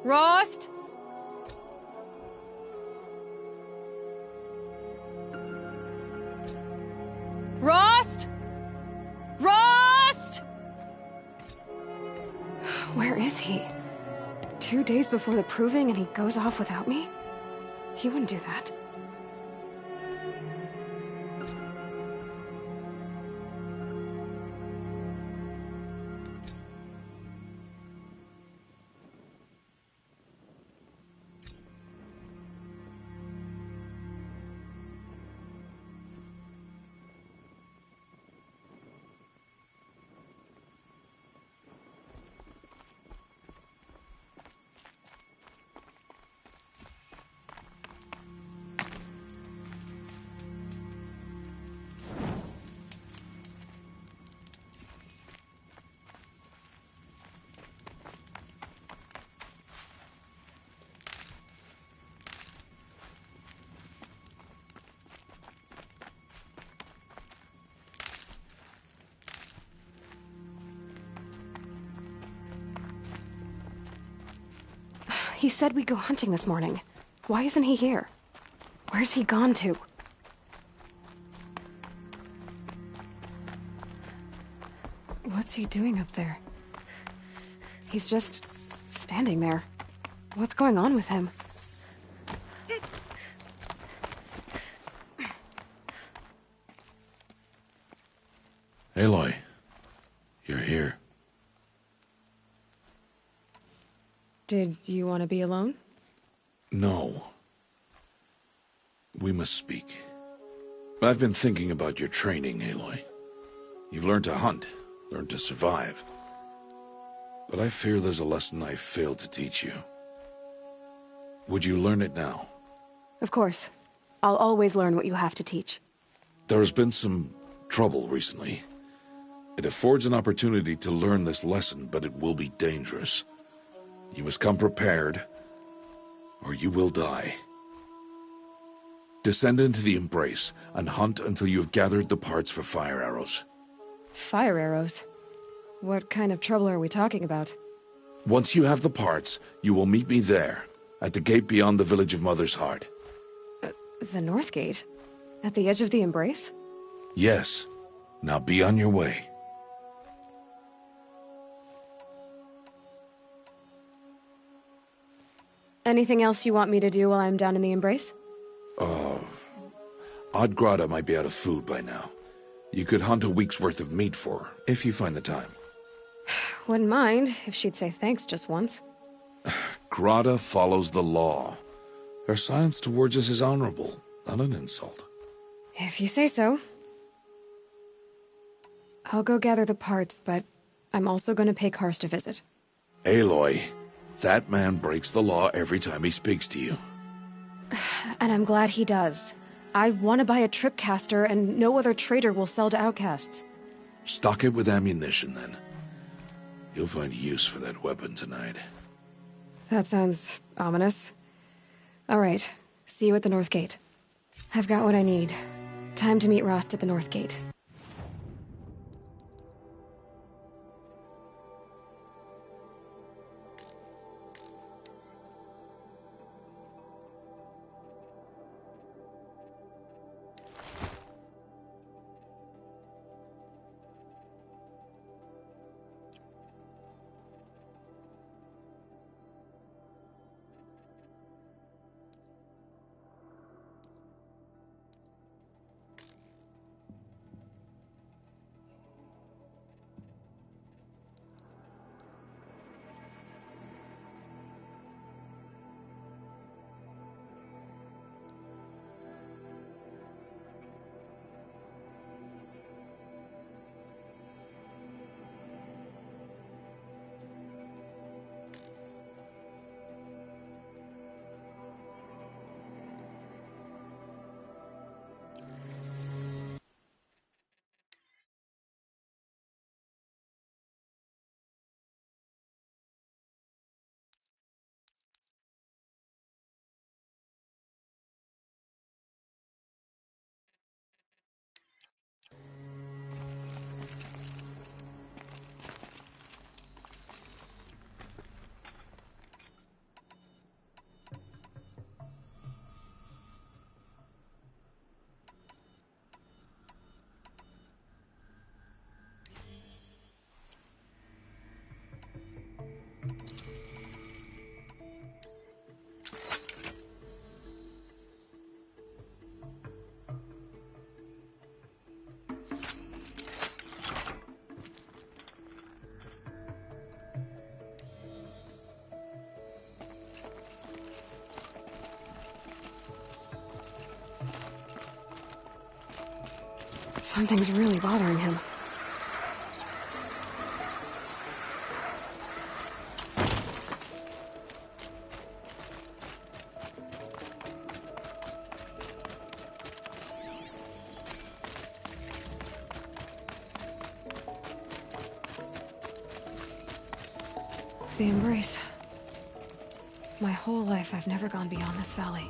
Rost? Rost? Rost? Where is he? 2 days before the proving and he goes off without me? He wouldn't do that. He said we'd go hunting this morning. Why isn't he here? Where's he gone to? What's he doing up there? He's just standing there. What's going on with him? Aloy, you're here. Did you want to be alone? No. We must speak. I've been thinking about your training, Aloy. You've learned to hunt, learned to survive. But I fear there's a lesson I failed to teach you. Would you learn it now? Of course. I'll always learn what you have to teach. There has been some trouble recently. It affords an opportunity to learn this lesson, but it will be dangerous. You must come prepared, or you will die. Descend into the Embrace, and hunt until you have gathered the parts for fire arrows. Fire arrows? What kind of trouble are we talking about? Once you have the parts, you will meet me there, at the gate beyond the village of Mother's Heart. The North Gate? At the edge of the Embrace? Yes. Now be on your way. Anything else you want me to do while I'm down in the Embrace? Oddgrada might be out of food by now. You could hunt a week's worth of meat for her, if you find the time. Wouldn't mind if she'd say thanks just once. Grada follows the law. Her silence towards us is honorable, not an insult. If you say so. I'll go gather the parts, but I'm also going to pay Karst a visit. Aloy, that man breaks the law every time he speaks to you. And I'm glad he does. I want to buy a tripcaster, and no other trader will sell to outcasts. Stock it with ammunition, then. You'll find use for that weapon tonight. That sounds ominous. All right, see you at the North Gate. I've got what I need. Time to meet Rost at the North Gate. Something's really bothering him. The Embrace. My whole life, I've never gone beyond this valley.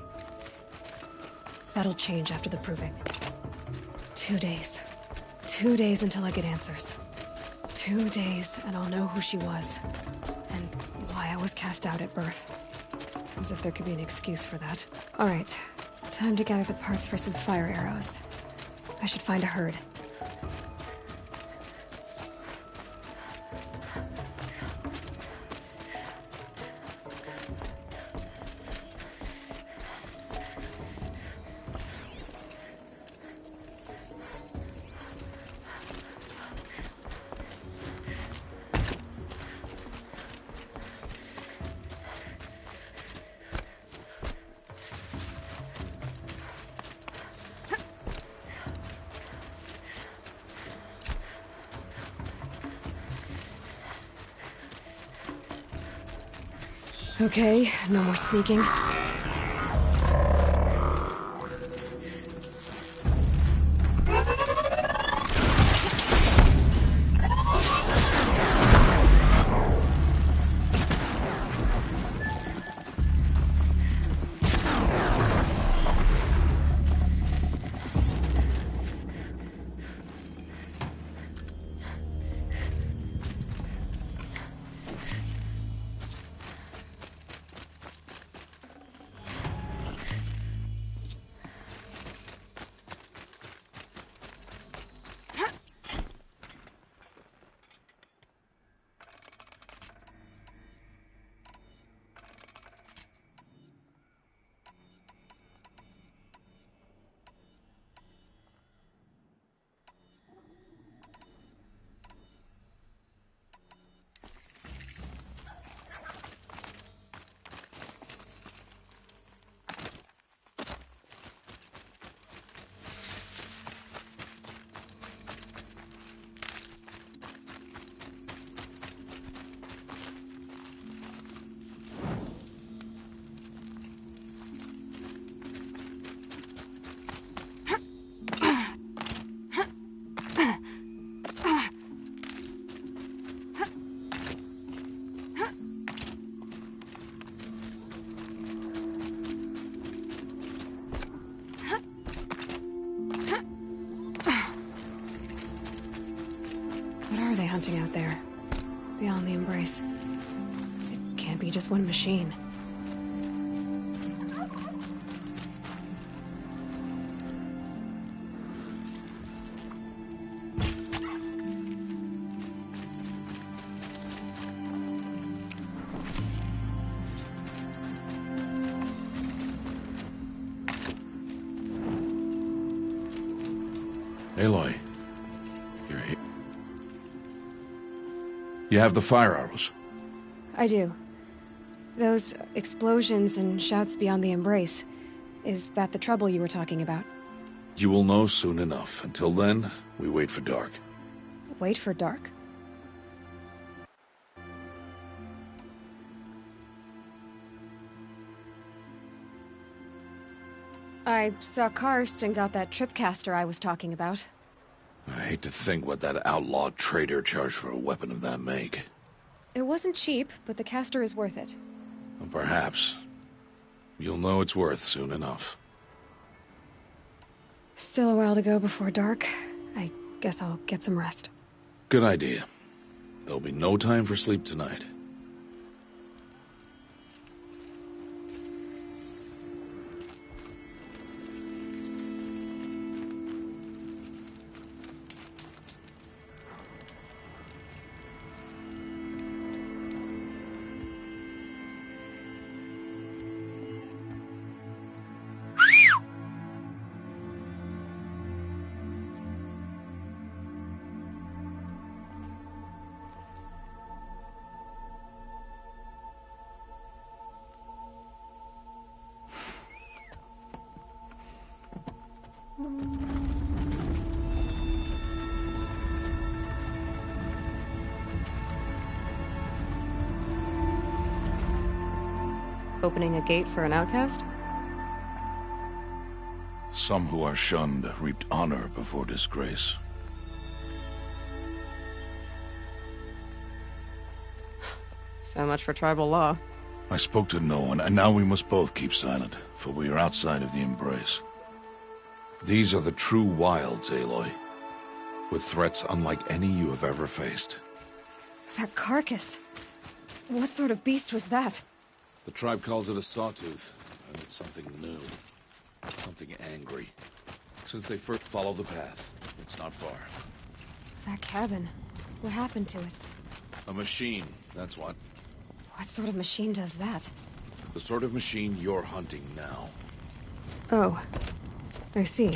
That'll change after the proving. 2 days. 2 days until I get answers. 2 days, and I'll know who she was. And why I was cast out at birth. As if there could be an excuse for that. Alright, time to gather the parts for some fire arrows. I should find a herd. Okay, no more sneaking. What are they hunting out there? Beyond the Embrace? It can't be just one machine. Aloy, you're here. You have the fire arrows. I do. Those explosions and shouts beyond the Embrace. Is that the trouble you were talking about? You will know soon enough. Until then, we wait for dark. Wait for dark? I saw Karst and got that tripcaster I was talking about. I hate to think what that outlawed trader charged for a weapon of that make. It wasn't cheap, but the caster is worth it. Well, perhaps. You'll know it's worth soon enough. Still a while to go before dark. I guess I'll get some rest. Good idea. There'll be no time for sleep tonight. Opening a gate for an outcast? Some who are shunned reaped honor before disgrace. So much for tribal law. I spoke to no one, and now we must both keep silent, for we are outside of the embrace. These are the true wilds, Aloy, with threats unlike any you have ever faced. That carcass. What sort of beast was that? The tribe calls it a sawtooth, and it's something new. Something angry. Since they first follow the path, it's not far. That cabin. What happened to it? A machine, that's what. What sort of machine does that? The sort of machine you're hunting now. Oh. I see.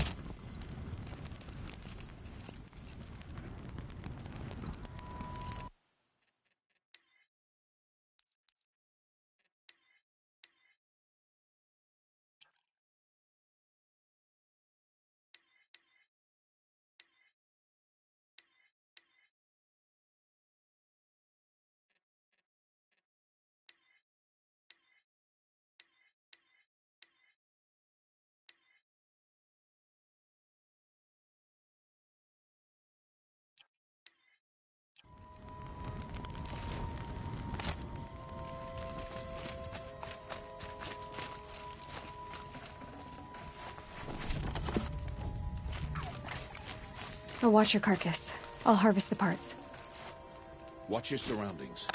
I'll watch your carcass. I'll harvest the parts. Watch your surroundings.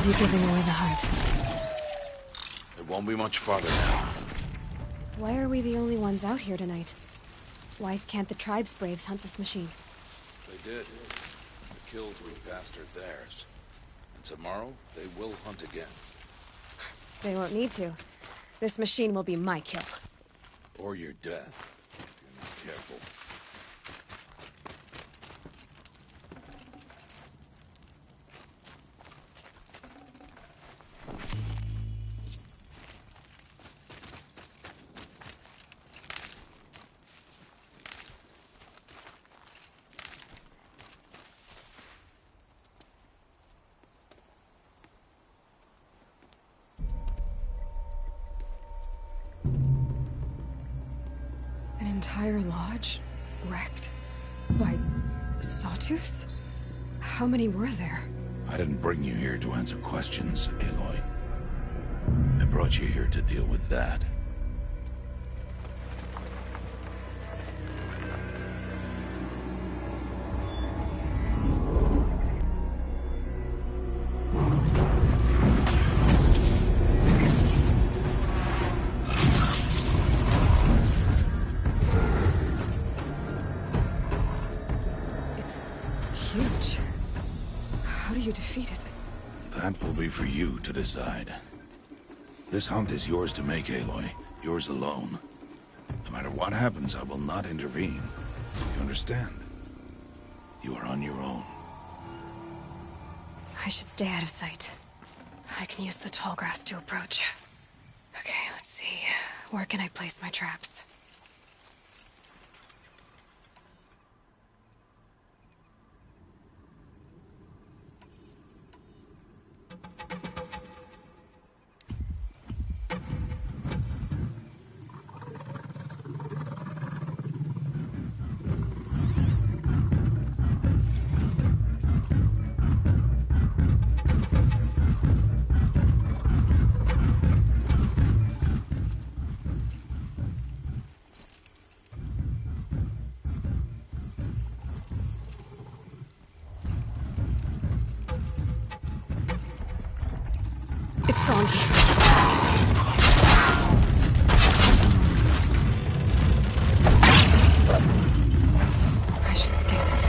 You're giving away the hunt. It won't be much farther now. Why are we the only ones out here tonight? Why can't the tribe's braves hunt this machine? They did. The kills we passed are theirs. And tomorrow, they will hunt again. They won't need to. This machine will be my kill. Or your death, if you're not careful. Entire lodge wrecked by sawtooths? How many were there? I didn't bring you here to answer questions, Aloy. I brought you here to deal with that. That will be for you to decide. This hunt is yours to make, Aloy. Yours alone. No matter what happens, I will not intervene. You understand? You are on your own. I should stay out of sight. I can use the tall grass to approach. Okay, let's see. Where can I place my traps? It's on here. I should scan it.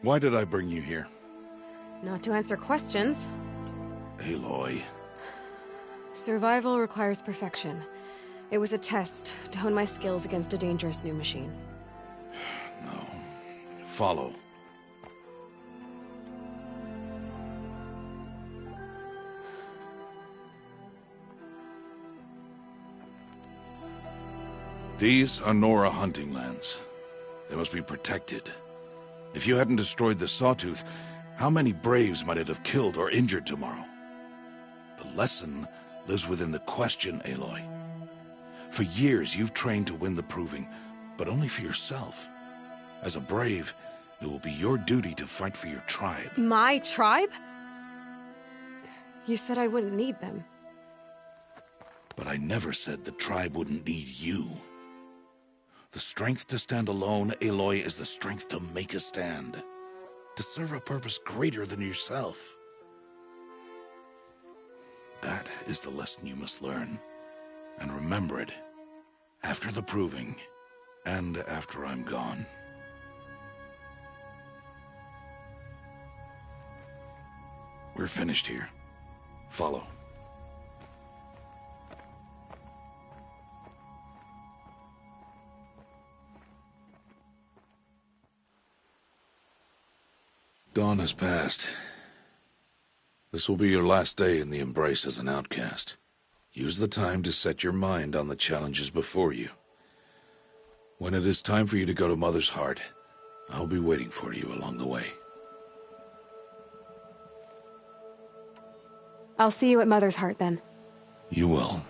Why did I bring you here? Not to answer questions. Aloy. Survival requires perfection. It was a test to hone my skills against a dangerous new machine. No. Follow. These are Nora hunting lands. They must be protected. If you hadn't destroyed the Sawtooth, how many Braves might it have killed or injured tomorrow? The lesson lives within the question, Aloy. For years, you've trained to win the Proving, but only for yourself. As a Brave, it will be your duty to fight for your tribe. My tribe? You said I wouldn't need them. But I never said the tribe wouldn't need you. The strength to stand alone, Aloy, is the strength to make a stand. To serve a purpose greater than yourself. That is the lesson you must learn. And remember it. After the Proving. And after I'm gone. We're finished here. Follow. Dawn has passed. This will be your last day in the Embrace as an outcast. Use the time to set your mind on the challenges before you. When it is time for you to go to Mother's Heart, I'll be waiting for you along the way. I'll see you at Mother's Heart then. You will.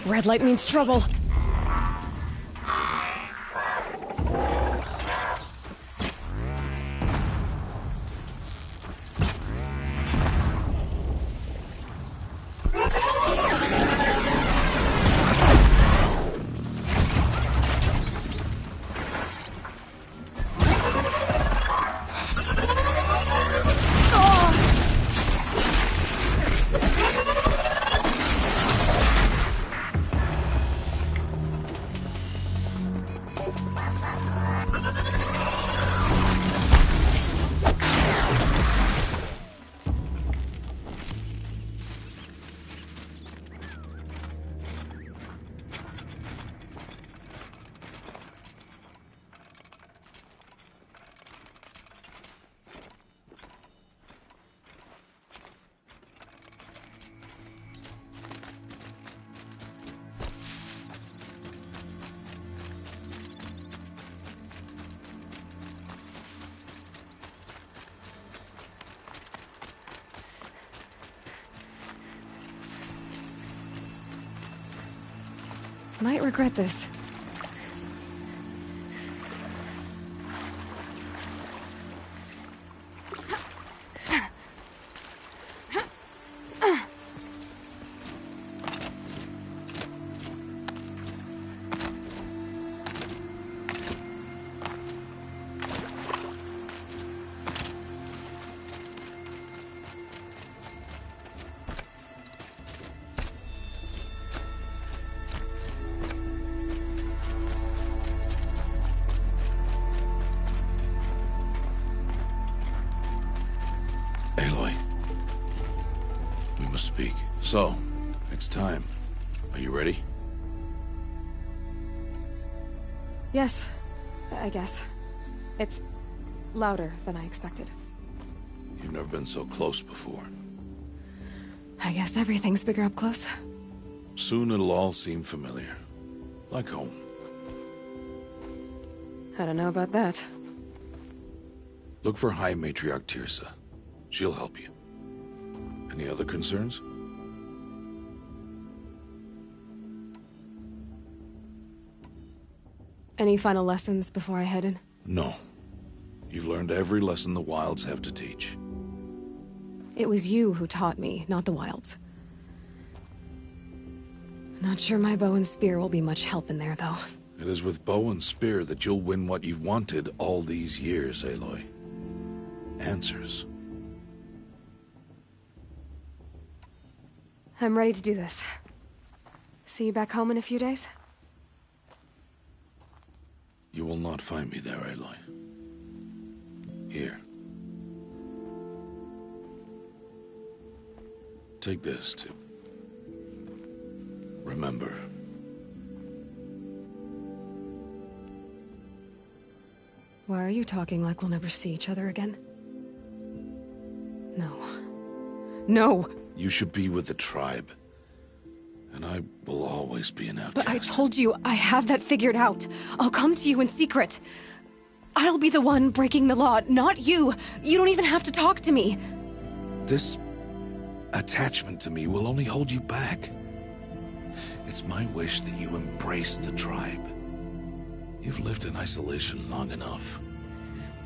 Red light means trouble. Might regret this. Aloy, we must speak. So, it's time. Are you ready? Yes, I guess. It's louder than I expected. You've never been so close before. I guess everything's bigger up close. Soon it'll all seem familiar. Like home. I don't know about that. Look for High Matriarch Tirsa. She'll help you. Any other concerns? Any final lessons before I head in? No. You've learned every lesson the Wilds have to teach. It was you who taught me, not the Wilds. Not sure my bow and spear will be much help in there, though. It is with bow and spear that you'll win what you've wanted all these years, Aloy. Answers. I'm ready to do this. See you back home in a few days? You will not find me there, Aloy. Here. Take this to remember. Why are you talking like we'll never see each other again? No. No! You should be with the tribe. And I will always be an outcast. But I told you, I have that figured out. I'll come to you in secret. I'll be the one breaking the law, not you. You don't even have to talk to me. This attachment to me will only hold you back. It's my wish that you embrace the tribe. You've lived in isolation long enough.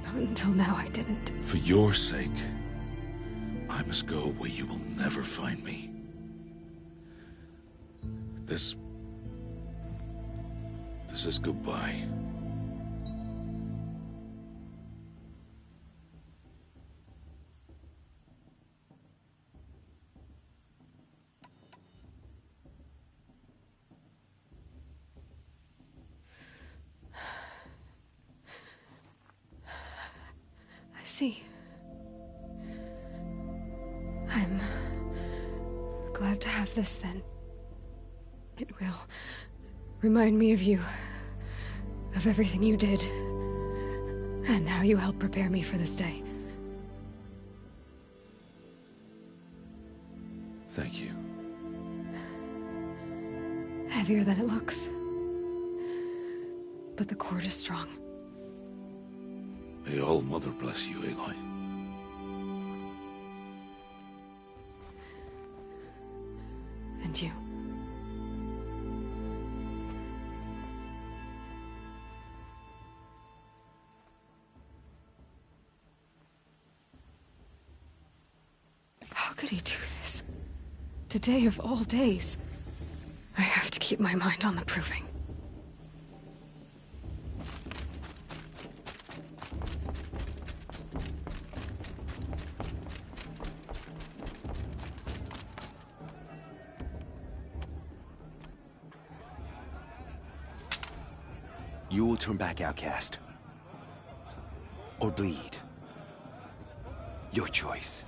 Not until now, I didn't. For your sake, I must go where you will never find me. This is goodbye. I see. I'm glad to have this, then. It will remind me of you, of everything you did, and how you helped prepare me for this day. Thank you. Heavier than it looks. But the cord is strong. May All Mother bless you, Aloy. And you. How could he do this? Today of all days. I have to keep my mind on the proving. You will turn back, outcast. Or bleed. Your choice.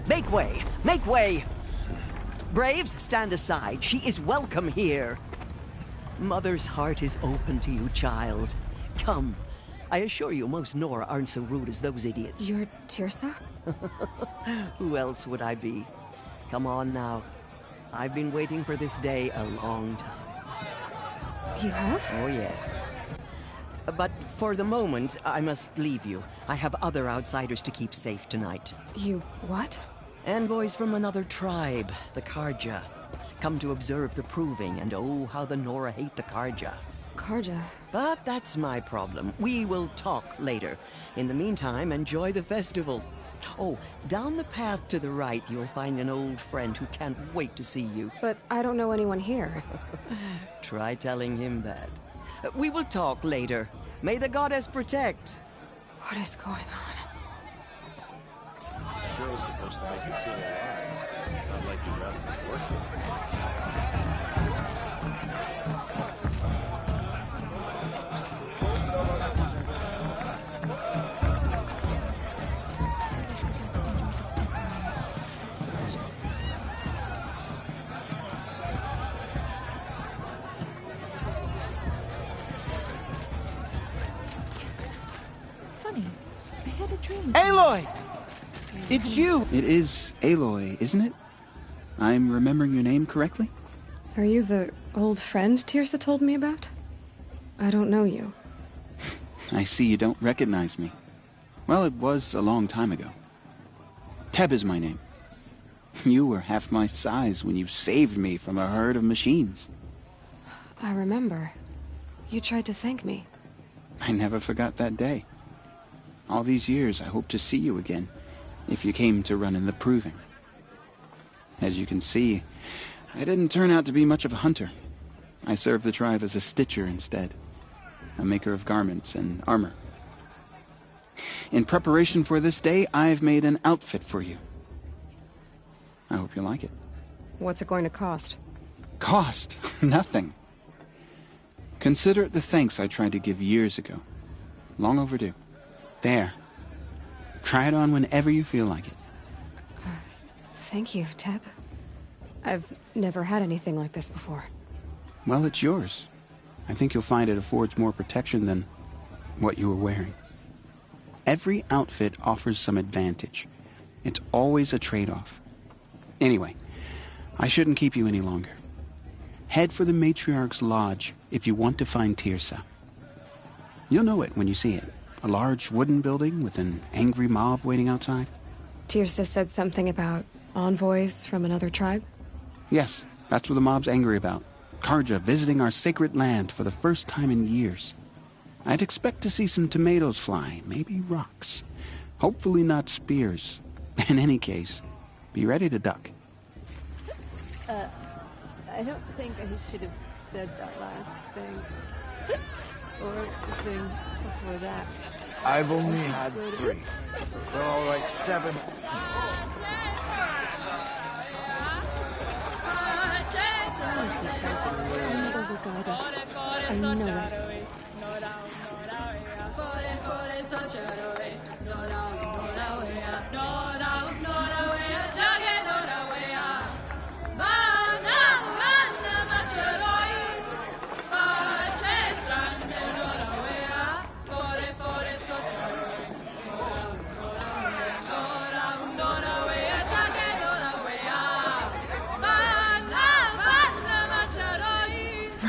Make way! Make way! Braves, stand aside. She is welcome here. Mother's heart is open to you, child. Come. I assure you, most Nora aren't so rude as those idiots. You're Tirsa? Who else would I be? Come on now. I've been waiting for this day a long time. You have? Oh, yes. But for the moment, I must leave you. I have other outsiders to keep safe tonight. You what? Envoys from another tribe, the Karja, come to observe the proving, and oh, how the Nora hate the Karja. Karja. But that's my problem. We will talk later. In the meantime, enjoy the festival. Oh, down the path to the right, you'll find an old friend who can't wait to see you. But I don't know anyone here. Try telling him that. We will talk later. May the goddess protect. What is going on? Sure is supposed to make you feel alive. Not like you'd rather be working. Funny. I had a dream. Aloy! It's you! It is Aloy, isn't it? I'm remembering your name correctly? Are you the old friend Tirsa told me about? I don't know you. I see you don't recognize me. Well, it was a long time ago. Teb is my name. You were half my size when you saved me from a herd of machines. I remember. You tried to thank me. I never forgot that day. All these years, I hope to see you again, if you came to run in the proving. As you can see, I didn't turn out to be much of a hunter. I served the tribe as a stitcher instead, a maker of garments and armor. In preparation for this day, I've made an outfit for you. I hope you like it. What's it going to cost? Cost? Nothing. Consider it the thanks I tried to give years ago. Long overdue. There. Try it on whenever you feel like it. Thank you, Teb. I've never had anything like this before. Well, it's yours. I think you'll find it affords more protection than what you were wearing. Every outfit offers some advantage. It's always a trade-off. Anyway, I shouldn't keep you any longer. Head for the Matriarch's Lodge if you want to find Tirsa. You'll know it when you see it. A large wooden building with an angry mob waiting outside. Tirsa said something about envoys from another tribe? Yes, that's what the mob's angry about. Karja visiting our sacred land for the first time in years. I'd expect to see some tomatoes fly, maybe rocks. Hopefully not spears. In any case, be ready to duck. I don't think I should have said that last thing. Or the thing before that. I've only had 3. They're all like 7. I see something. Another will guide us. I know it.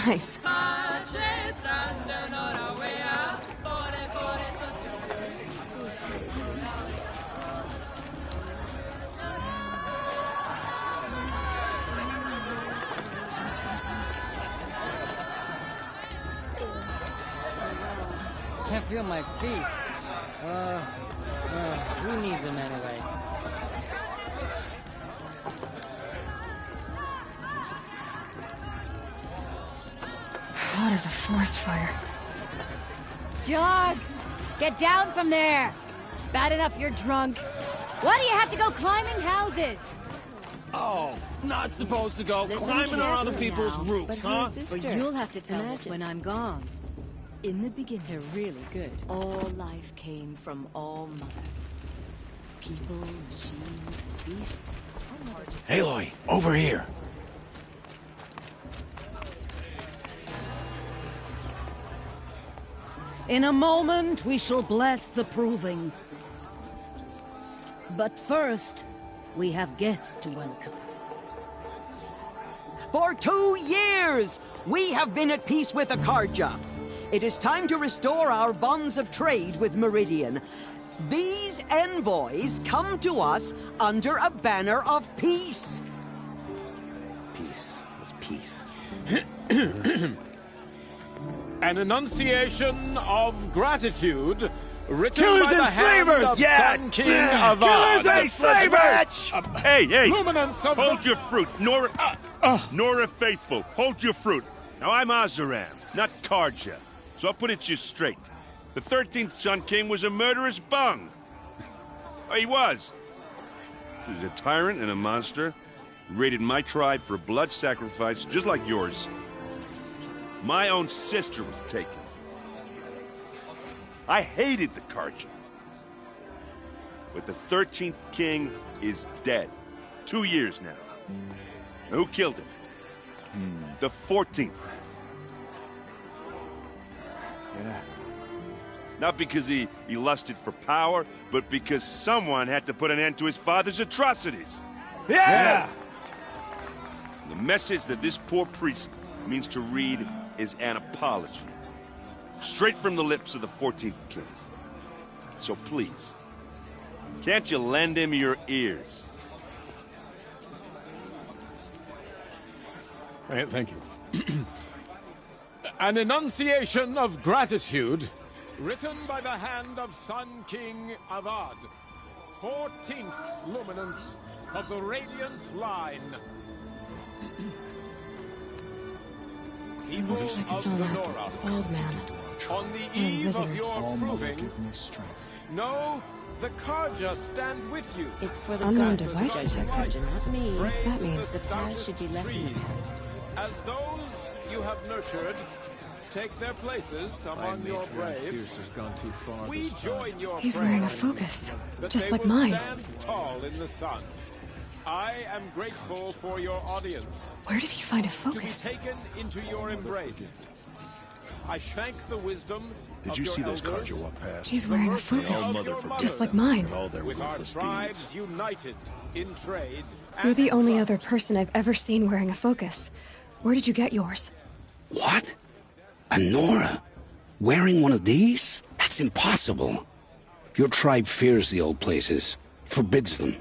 Nice. Can't feel my feet. Who needs them anyway? Hot as a forest fire. Jog! Get down from there! Bad enough you're drunk. Why do you have to go climbing houses? Oh, not supposed to go Listen climbing on other carefully people's now. roofs, huh? But you'll have to tell us when I'm gone. In the beginning, they're really good. All life came from All Mother. People, machines, beasts. Aloy, over here. In a moment, we shall bless the proving. But first, we have guests to welcome. For 2 years, we have been at peace with the Karja. It is time to restore our bonds of trade with Meridian. These envoys come to us under a banner of peace. Peace. What's peace? An enunciation of gratitude written Killers by the and hand slavers! of Yeah! Sun King Yeah! Avad. Killers and slavers! Hey, hey! Luminance of Hold the... your fruit, Nora. Nora Faithful, hold your fruit. Now I'm Azaram, not Karja, so I'll put it to you straight. The 13th Sun King was a murderous bung. Oh, he was. He was a tyrant and a monster. He raided my tribe for blood sacrifice, just like yours. My own sister was taken. I hated the Karja. But the 13th king is dead. 2 years now. Now, who killed him? The 14th. Yeah. Not because he lusted for power, but because someone had to put an end to his father's atrocities. Yeah! The message that this poor priest means to read is an apology. Straight from the lips of the 14th king. So please, can't you lend him your ears? Thank you. An enunciation of gratitude written by the hand of Sun King Avad, 14th luminance of the Radiant Line. It looks like it's on that bald man. On the eve of your proving, no, the Karja stand with you. It's for the Unknown gods device to judge detected. Karja, not me. What's that mean? The past should be left in the past. As those you have nurtured take their places among your braves, we join your He's wearing a prayers focus, that just they like will mine. stand tall in the sun. I am grateful for your audience. Where did he find a To focus? be taken into your embrace. I thank the wisdom Did of you your see those elders, Karja walk past? He's wearing a the mercy focus, of your mother, just like mine. All their with our worthless tribes deeds. united in trade. You're the and only trust. other person I've ever seen wearing a focus. Where did you get yours? What? A Nora? Wearing one of these? That's impossible. Your tribe fears the old places, forbids them.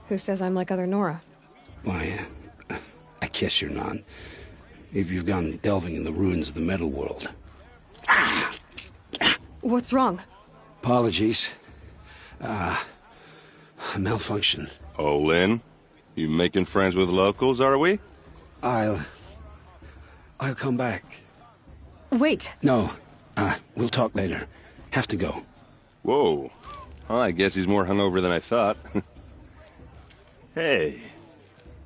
Who says I'm like other Nora? Why, I guess you're not. If you've gone delving in the ruins of the metal world. What's wrong? Apologies. A malfunction. Oh, Lynn, you making friends with locals, are we? I'll come back. Wait. No, we'll talk later. Have to go. Whoa. Well, I guess he's more hungover than I thought. Hey,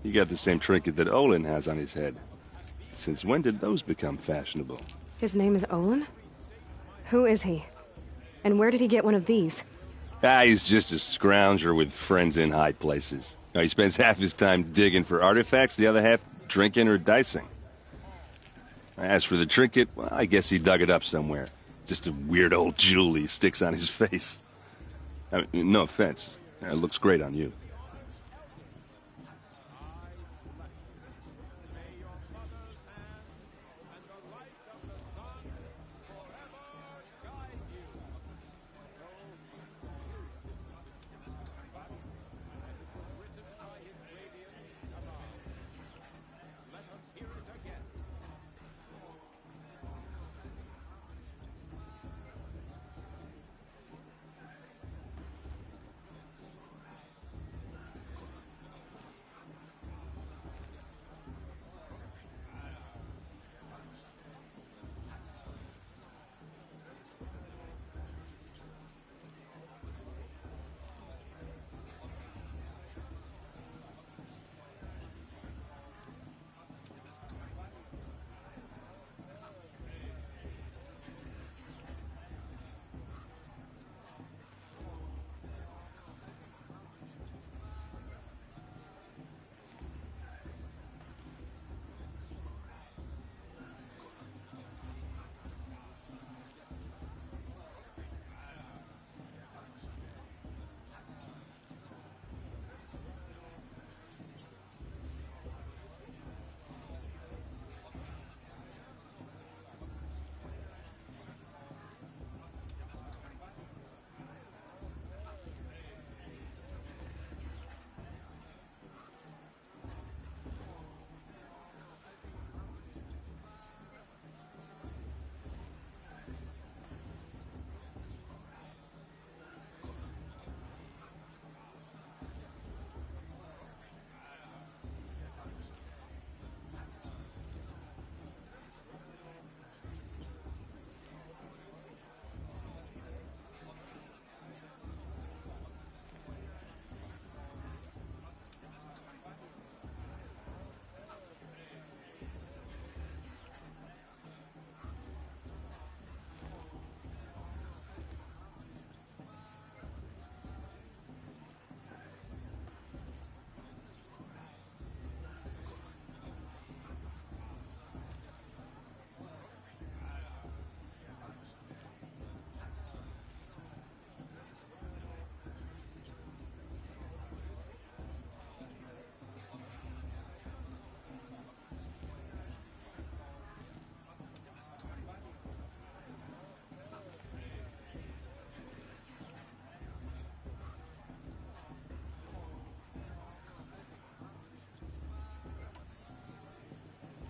you got the same trinket that Olin has on his head. Since when did those become fashionable? His name is Olin? Who is he? And where did he get one of these? He's just a scrounger with friends in high places. He spends half his time digging for artifacts, the other half drinking or dicing. As for the trinket, well, I guess he dug it up somewhere. Just a weird old jewel he sticks on his face. I mean, no offense. It looks great on you.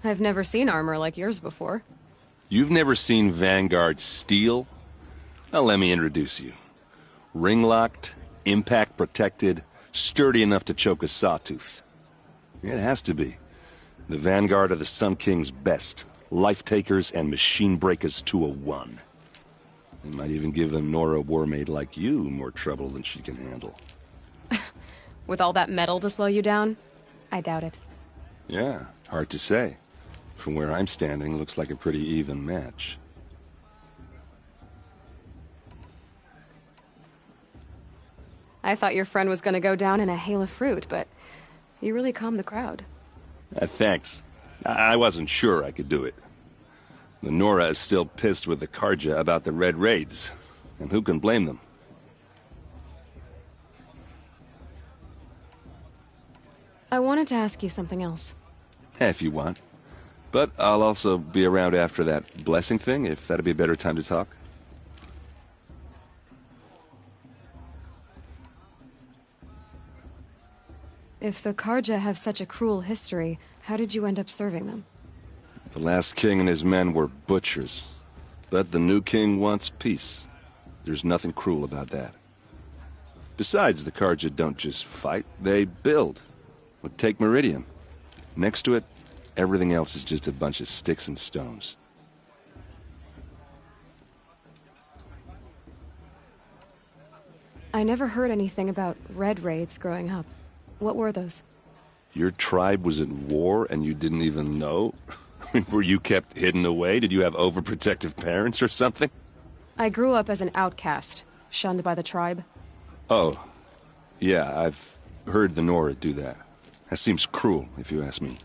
I've never seen armor like yours before. You've never seen Vanguard steel? Well, let me introduce you. Ring-locked, impact-protected, sturdy enough to choke a sawtooth. It has to be. The Vanguard of the Sun King's best. Life-takers and machine breakers to a one. They might even give a Nora warmaid like you more trouble than she can handle. With all that metal to slow you down? I doubt it. Yeah, hard to say. From where I'm standing, looks like a pretty even match. I thought your friend was gonna go down in a hail of fruit, but you really calmed the crowd. Thanks. I wasn't sure I could do it. The Nora is still pissed with the Karja about the Red Raids, and who can blame them? I wanted to ask you something else. If you want. But I'll also be around after that blessing thing, if that'd be a better time to talk. If the Karja have such a cruel history, how did you end up serving them? The last king and his men were butchers. But the new king wants peace. There's nothing cruel about that. Besides, the Karja don't just fight, they build. Well, take Meridian. Next to it, everything else is just a bunch of sticks and stones. I never heard anything about Red Raids growing up. What were those? Your tribe was at war and you didn't even know? Were you kept hidden away? Did you have overprotective parents or something? I grew up as an outcast, shunned by the tribe. Oh, yeah, I've heard the Nora do that. That seems cruel, if you ask me.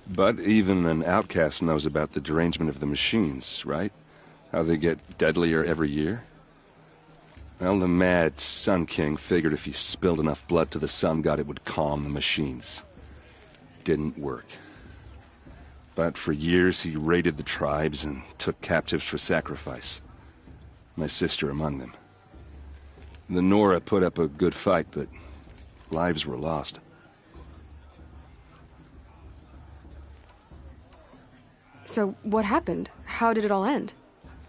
But even an outcast knows about the derangement of the machines, right? How they get deadlier every year? Well, the mad Sun King figured if he spilled enough blood to the Sun God, it would calm the machines. Didn't work. But for years, he raided the tribes and took captives for sacrifice. My sister among them. The Nora put up a good fight, but lives were lost. So, what happened? How did it all end?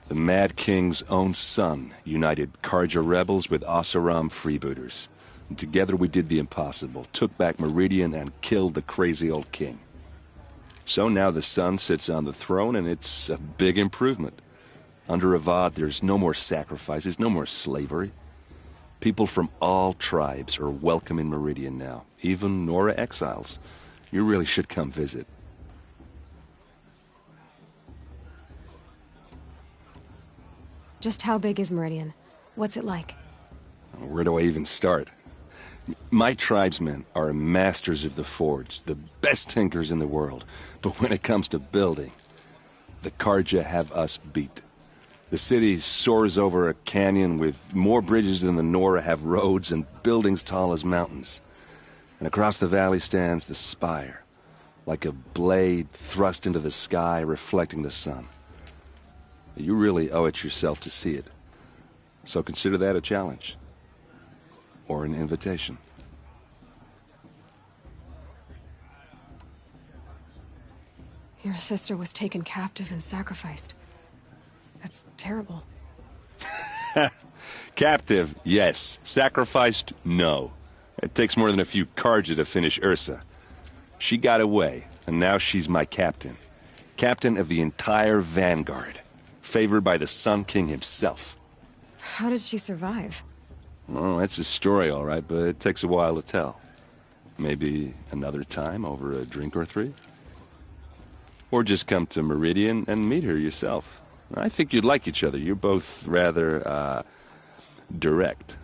The Mad King's own son united Karja rebels with Oseram freebooters. And together we did the impossible, took back Meridian and killed the crazy old king. So now the son sits on the throne and it's a big improvement. Under Avad there's no more sacrifices, no more slavery. People from all tribes are welcome in Meridian now, even Nora exiles. You really should come visit. Just how big is Meridian? What's it like? Where do I even start? My tribesmen are masters of the forge, the best tinkers in the world. But when it comes to building, the Karja have us beat. The city soars over a canyon with more bridges than the Nora have roads and buildings tall as mountains. And across the valley stands the spire, like a blade thrust into the sky reflecting the sun. You really owe it yourself to see it. So consider that a challenge. Or an invitation. Your sister was taken captive and sacrificed. That's terrible. Captive, yes. Sacrificed, no. It takes more than a few Karja to finish Ursa. She got away, and now she's my captain. Captain of the entire Vanguard. Favored by the Sun King himself. How did she survive? Well, that's a story, all right, but it takes a while to tell. Maybe another time over a drink or three? Or just come to Meridian and meet her yourself. I think you'd like each other. You're both rather, direct.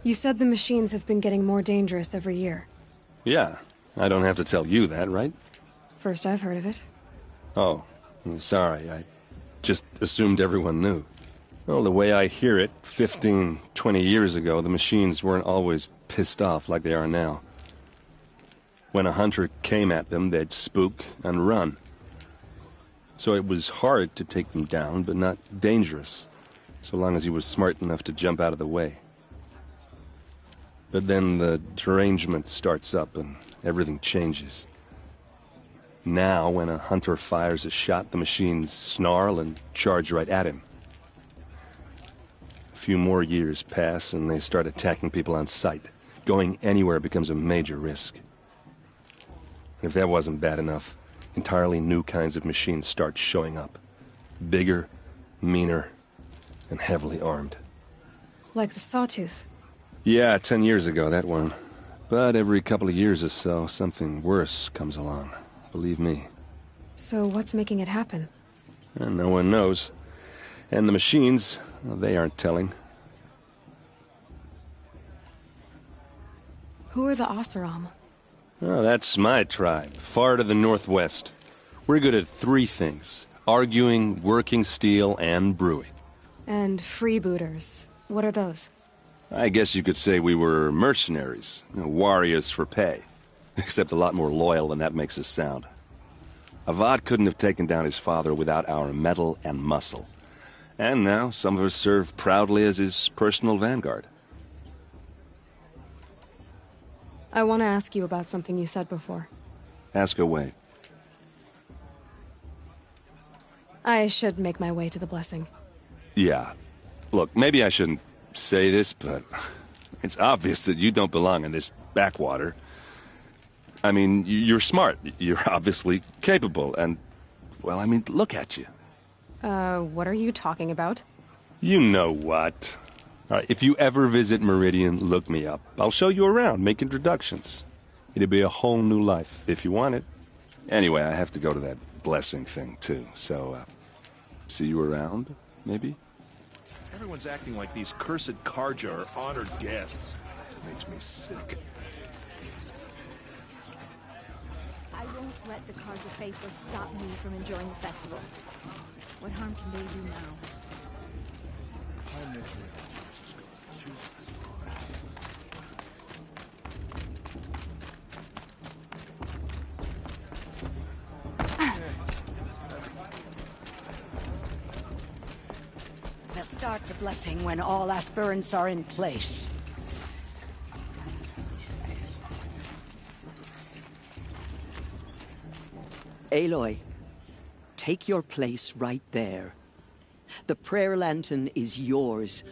You said the machines have been getting more dangerous every year. Yeah, I don't have to tell you that, right? First I've heard of it. Oh, I'm sorry. I just assumed everyone knew. Well, the way I hear it, 15, 20 years ago, the machines weren't always pissed off like they are now. When a hunter came at them, they'd spook and run. So it was hard to take them down, but not dangerous, so long as he was smart enough to jump out of the way. But then the derangement starts up and everything changes. Now, when a hunter fires a shot, the machines snarl and charge right at him. A few more years pass and they start attacking people on sight. Going anywhere becomes a major risk. And if that wasn't bad enough, entirely new kinds of machines start showing up. Bigger, meaner, and heavily armed. Like the Sawtooth. Yeah, 10 years ago, that one. But every couple of years or so, something worse comes along. Believe me. So what's making it happen? And no one knows. And the machines, well, they aren't telling. Who are the Oseram? Oh, that's my tribe, far to the northwest. We're good at three things. Arguing, working steel, and brewing. And freebooters. What are those? I guess you could say we were mercenaries. Warriors for pay. Except a lot more loyal than that makes us sound. Avad couldn't have taken down his father without our metal and muscle. And now, some of us serve proudly as his personal vanguard. I want to ask you about something you said before. Ask away. I should make my way to the blessing. Yeah. Look, maybe I shouldn't say this, but it's obvious that you don't belong in this backwater. I mean, you're smart. You're obviously capable, and, well, I mean, look at you. What are you talking about? You know what. All right, if you ever visit Meridian, look me up. I'll show you around, make introductions. It'll be a whole new life, if you want it. Anyway, I have to go to that blessing thing, too, so, see you around, maybe? Everyone's acting like these cursed Karja are honored guests. Makes me sick. I won't let the Karja faithful stop me from enjoying the festival. What harm can they do now? We'll start the blessing when all aspirants are in place. Aloy, take your place right there. The prayer lantern is yours.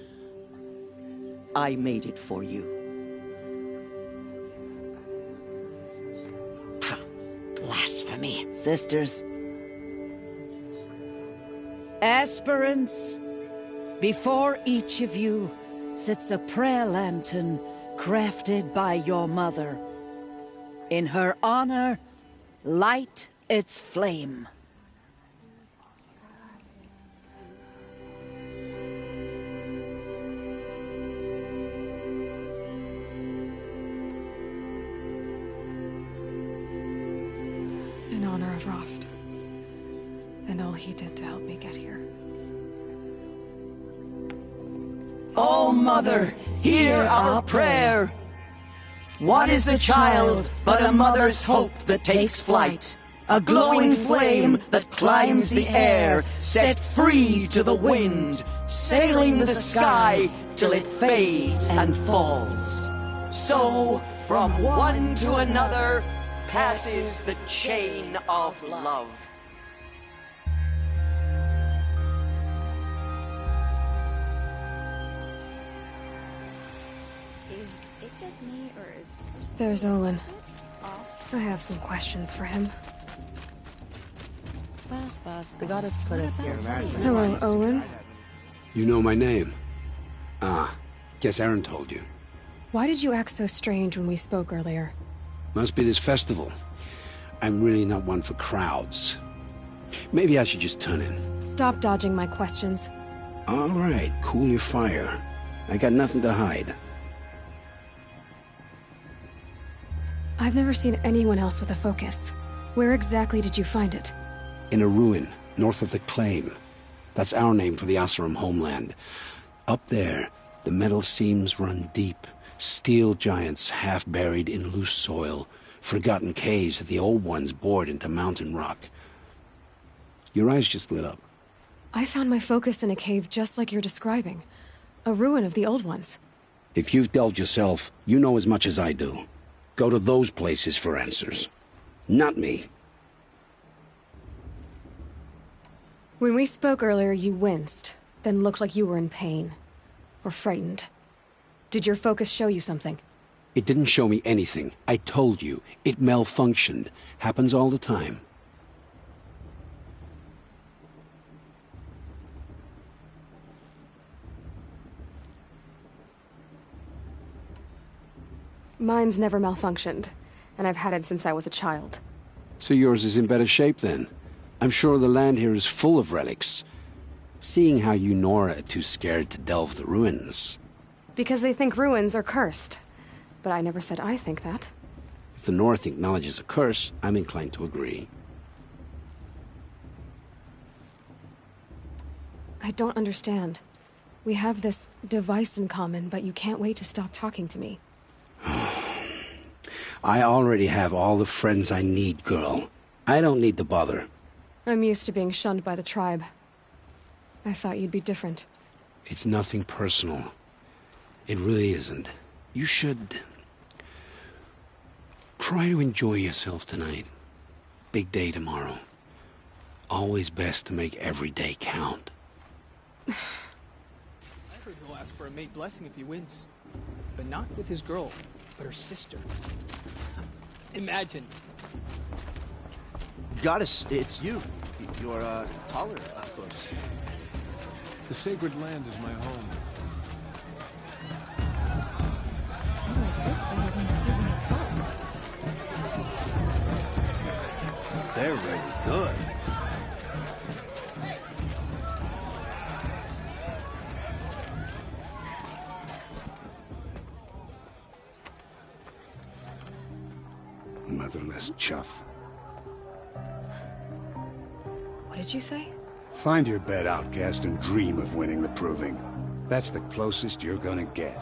I made it for you. Blasphemy. Sisters. Aspirants, before each of you sits a prayer lantern crafted by your mother. In her honor, light its flame. In honor of Rost. And all he did to help me get here. Oh, Mother, hear our prayer. What is the child but a mother's hope that takes flight? A glowing flame that climbs the air, set free to the wind, sailing the sky till it fades and falls. So, from one to another, passes the chain of love. Is it just me, or is... There's Olin. I have some questions for him. The goddess put us here. Hello, Olin. You know my name? Ah, guess Aaron told you. Why did you act so strange when we spoke earlier? Must be this festival. I'm really not one for crowds. Maybe I should just turn in. Stop dodging my questions. All right, cool your fire. I got nothing to hide. I've never seen anyone else with a focus. Where exactly did you find it? In a ruin, north of the Claim. That's our name for the Oseram homeland. Up there, the metal seams run deep. Steel giants half buried in loose soil. Forgotten caves that the old ones bored into mountain rock. Your eyes just lit up. I found my focus in a cave just like you're describing. A ruin of the old ones. If you've delved yourself, you know as much as I do. Go to those places for answers. Not me. When we spoke earlier, you winced, then looked like you were in pain. Or frightened. Did your focus show you something? It didn't show me anything. I told you. It malfunctioned. Happens all the time. Mine's never malfunctioned, and I've had it since I was a child. So yours is in better shape then. I'm sure the land here is full of relics. Seeing how you Nora are too scared to delve the ruins. Because they think ruins are cursed. But I never said I think that. If the North acknowledges a curse, I'm inclined to agree. I don't understand. We have this device in common, but you can't wait to stop talking to me. I already have all the friends I need, girl. I don't need the bother. I'm used to being shunned by the tribe. I thought you'd be different. It's nothing personal. It really isn't. You should... try to enjoy yourself tonight. Big day tomorrow. Always best to make every day count. I heard he'll ask for a mate blessing if he wins. But not with his girl, but her sister. Imagine. Goddess, it's you. You're, taller, of course. The sacred land is my home. They're really good. Motherless chuff. What did you say? Find your bed, outcast, and dream of winning the proving. That's the closest you're gonna get.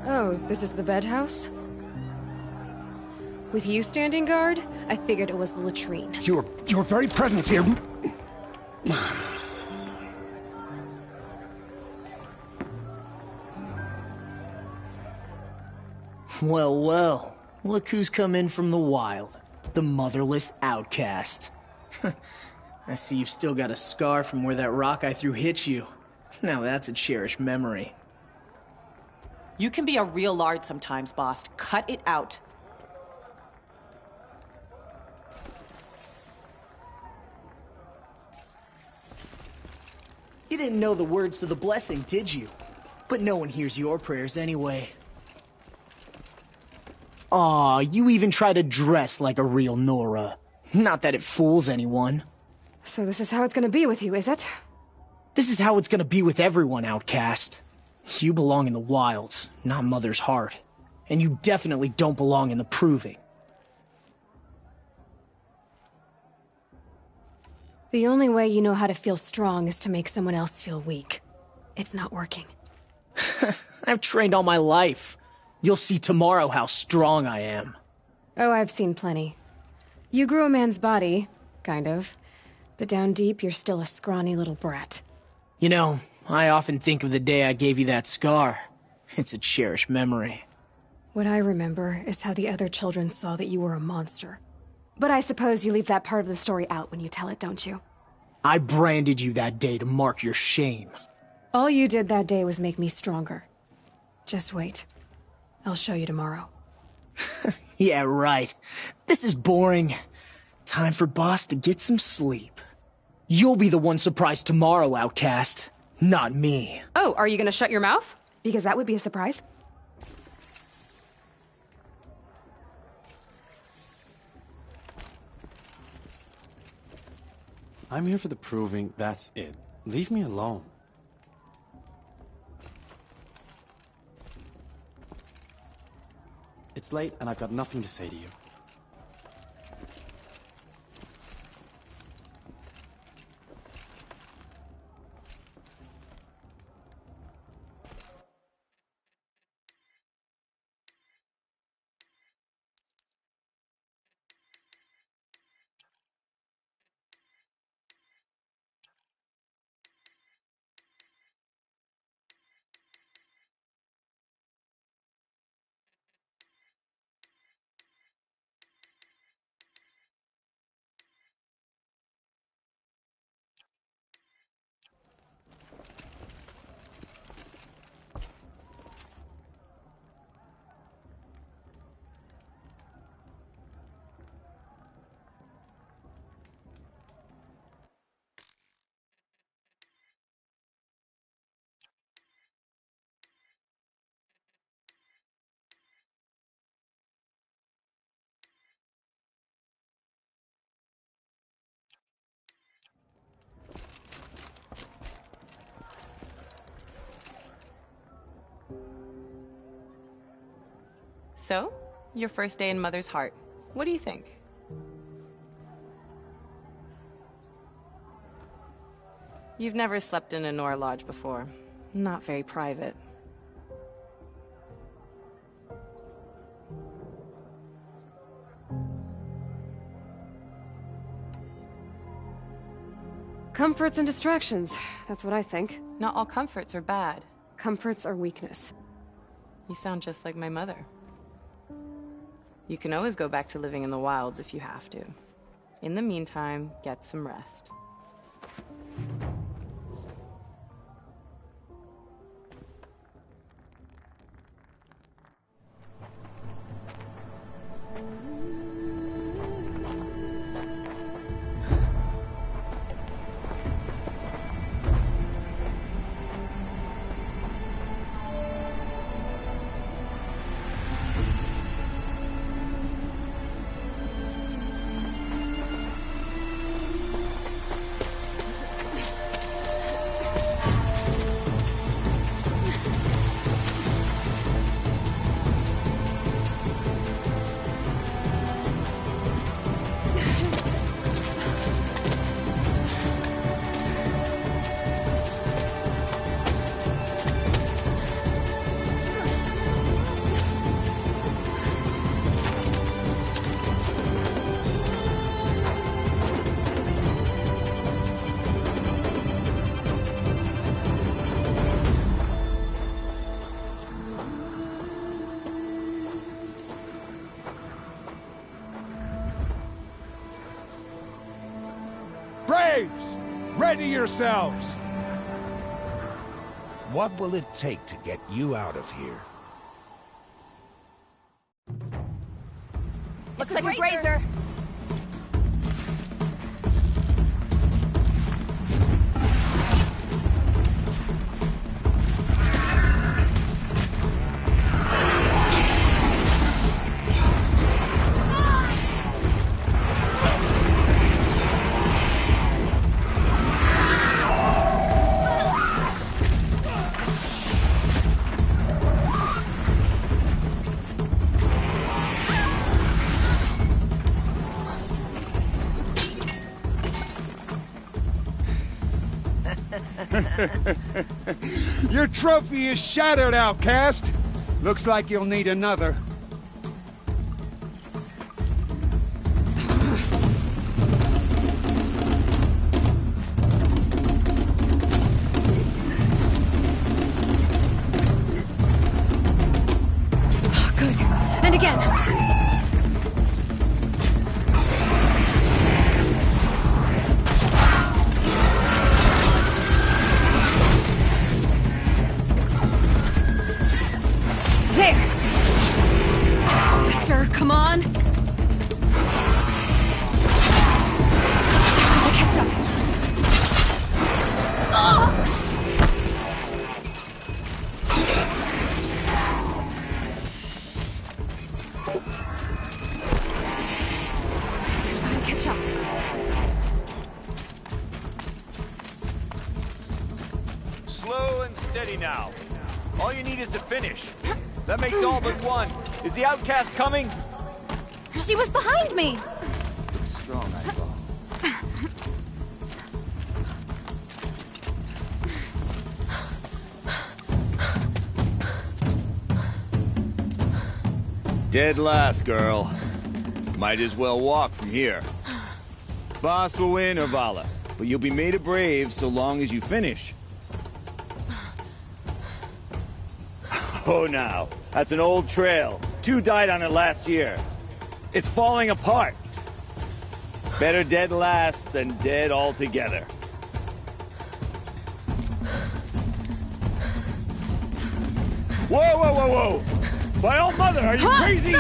Oh, this is the bedhouse? With you standing guard, I figured it was the latrine. Your very presence here... Well, well. Look who's come in from the wild. The motherless outcast. I see you've still got a scar from where that rock I threw hit you. Now that's a cherished memory. You can be a real lard sometimes, boss. Cut it out. You didn't know the words to the blessing, did you? But no one hears your prayers anyway. Aw, you even try to dress like a real Nora. Not that it fools anyone. So this is how it's gonna be with you, is it? This is how it's gonna be with everyone, outcast. You belong in the wilds, not Mother's Heart. And you definitely don't belong in the proving. The only way you know how to feel strong is to make someone else feel weak. It's not working. I've trained all my life. You'll see tomorrow how strong I am. Oh, I've seen plenty. You grew a man's body, kind of. But down deep, you're still a scrawny little brat. You know, I often think of the day I gave you that scar. It's a cherished memory. What I remember is how the other children saw that you were a monster. But I suppose you leave that part of the story out when you tell it, don't you? I branded you that day to mark your shame. All you did that day was make me stronger. Just wait. I'll show you tomorrow. Yeah, right. This is boring. Time for Boss to get some sleep. You'll be the one surprised tomorrow, outcast. Not me. Oh, are you gonna shut your mouth? Because that would be a surprise. I'm here for the proving, that's it. Leave me alone. It's late and I've got nothing to say to you. So, your first day in Mother's heart. What do you think? You've never slept in a Nora lodge before. Not very private. Comforts and distractions. That's what I think. Not all comforts are bad. Comforts are weakness. You sound just like my mother. You can always go back to living in the wilds if you have to. In the meantime, get some rest. Braves! Ready yourselves! What will it take to get you out of here? Looks like a grazer. Your trophy is shattered, outcast. Looks like you'll need another. Good. And again. Come on! Catch up! Catch up! Slow and steady now. All you need is to finish. That makes all but one. Is the outcast coming? She was behind me! Strong, I thought. Dead last, girl. Might as well walk from here. Boss will win, or Vala, but you'll be made a brave so long as you finish. Oh, now. That's an old trail. 2 died on it last year. It's falling apart. Better dead last than dead altogether. Whoa, whoa, whoa, whoa! By all mother, are you crazy?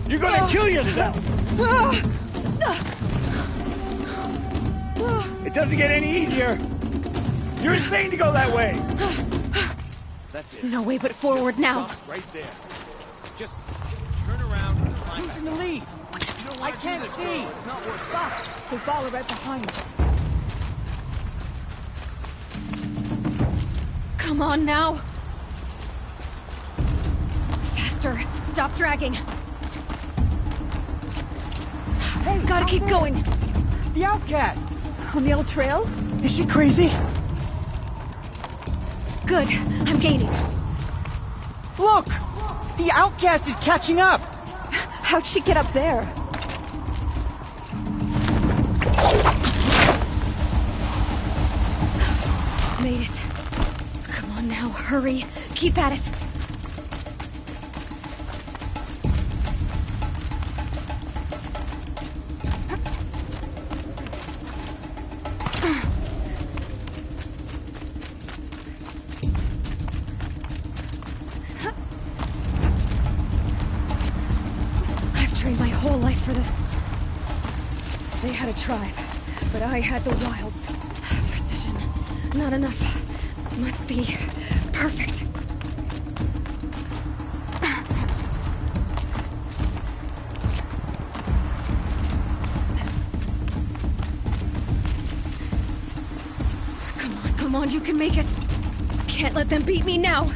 You're gonna kill yourself! It doesn't get any easier! You're insane to go that way! That's it. No way but forward now. Right there. Just turn around and climb back. Who's in the lead? I can't see! It's not worth Boss, they follow right behind. Come on now. Faster. stop dragging. Hey, gotta keep going. The outcast! On the old trail? Is she crazy? Good. I'm gaining. Look! The outcast is catching up! How'd she get up there? Made it. Come on now, hurry. Keep at it. My whole life for this. They had a tribe, but I had the wilds. Precision. Not enough. Must be perfect. Come on, you can make it. Can't let them beat me now.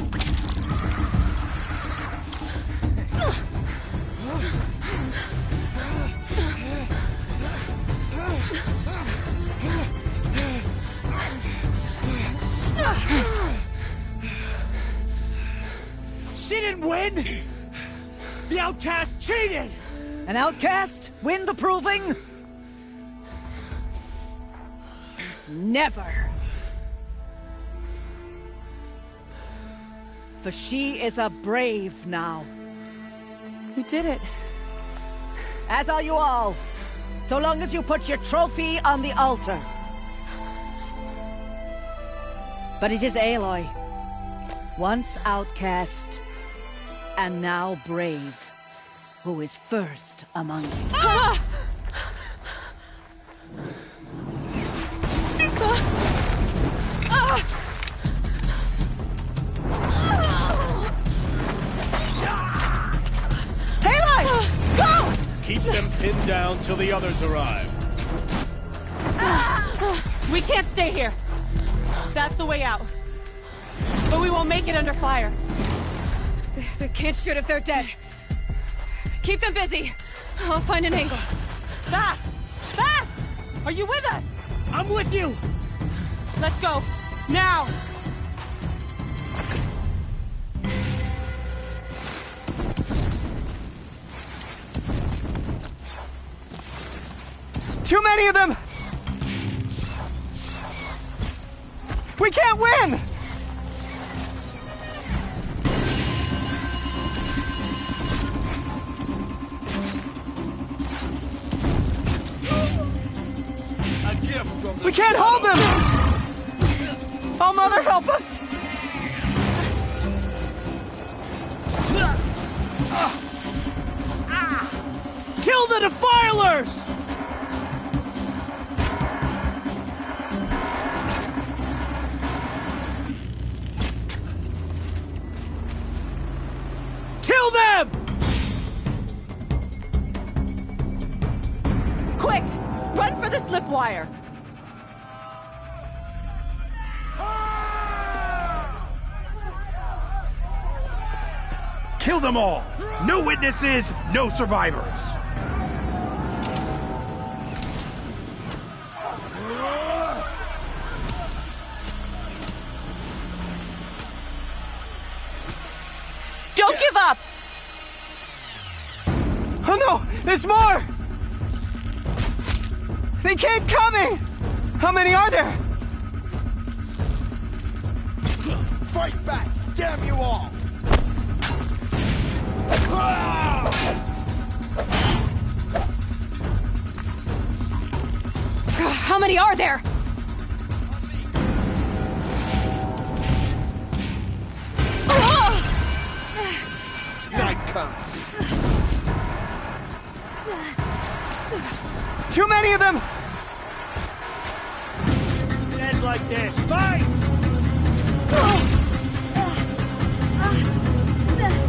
She didn't win! The outcast cheated! An outcast win the proving? Never! For she is a brave now. You did it. As are you all. So long as you put your trophy on the altar. But it is Aloy. Once outcast, and now brave, who is first among you. Ah! Aloy! Go! Keep them pinned down till the others arrive. We can't stay here. That's the way out. But we won't make it under fire. They can't shoot if they're dead. Keep them busy. I'll find an angle. Fast! Fast! Are you with us? I'm with you! Let's go. Now! Too many of them! We can't win! We can't hold them! Oh, Mother, help us! Kill the defilers! Kill them! Quick! Run for the slip wire! Kill them all! No witnesses, no survivors! Don't give up! Oh no! There's more! They keep coming! How many are there? Fight back! Damn you all! How many are there? Night comes. Too many of them! End like this. Fight!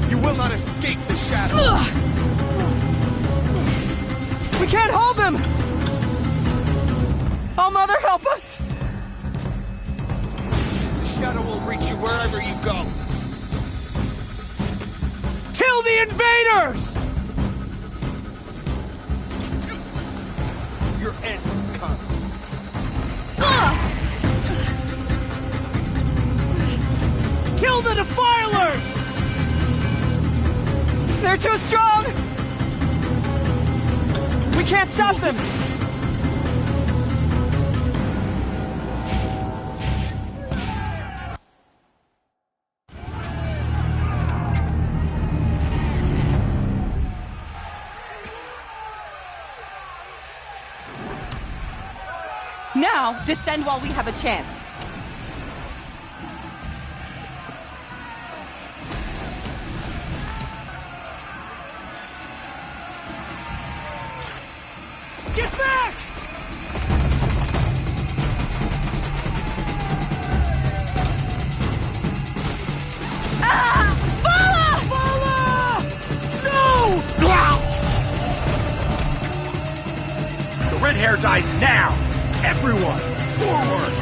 You will not escape the shadow. We can't hold them! Oh, Mother, help us! The shadow will reach you wherever you go. Kill Kill the invaders! Your end is coming. Kill the defilers! They're too strong! We can't stop them! Now, descend while we have a chance. Get back! Ah! Vala! No! The red hair dies now! Everyone, forward!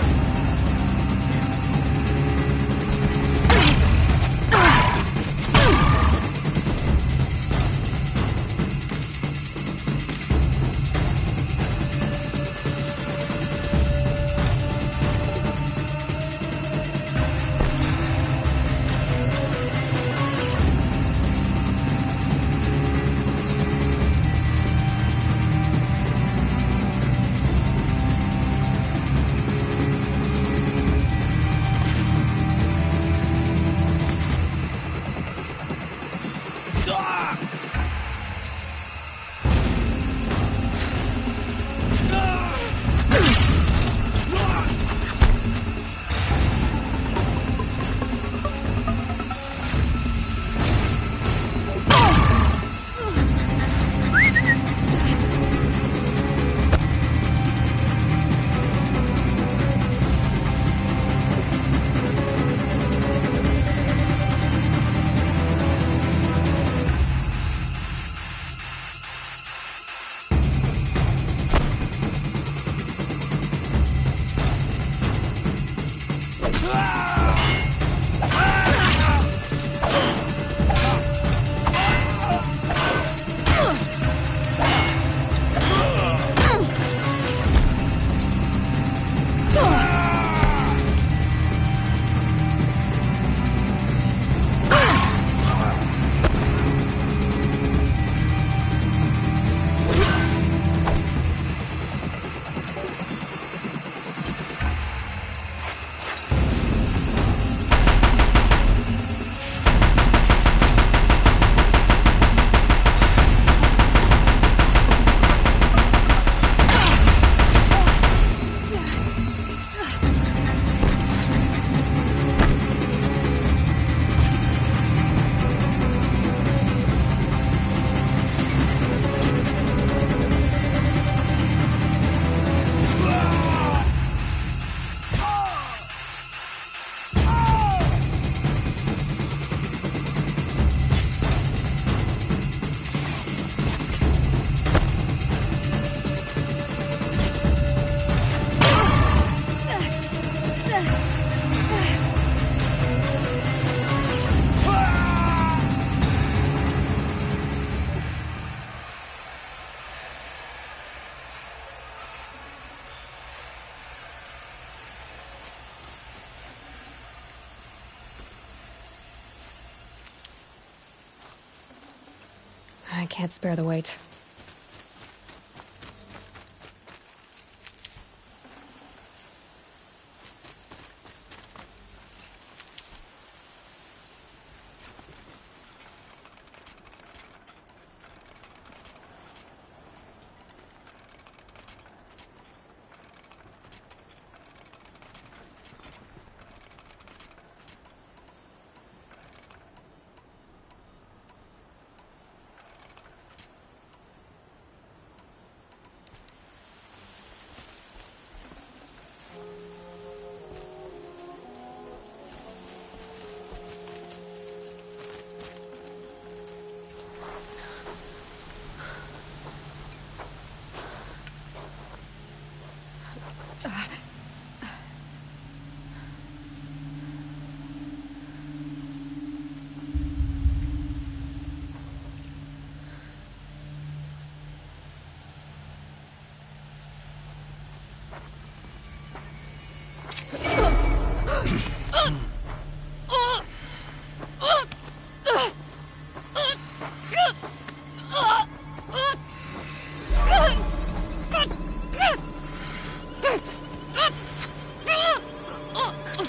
I can't spare the weight.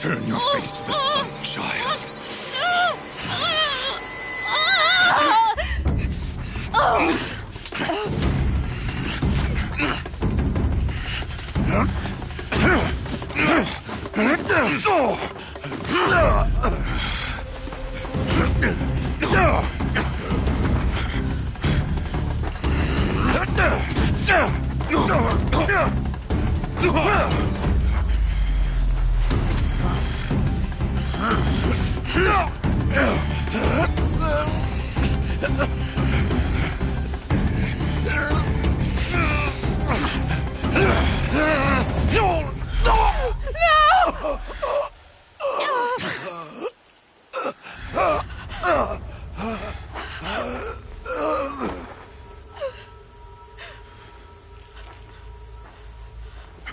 Turn your face to the sun, child.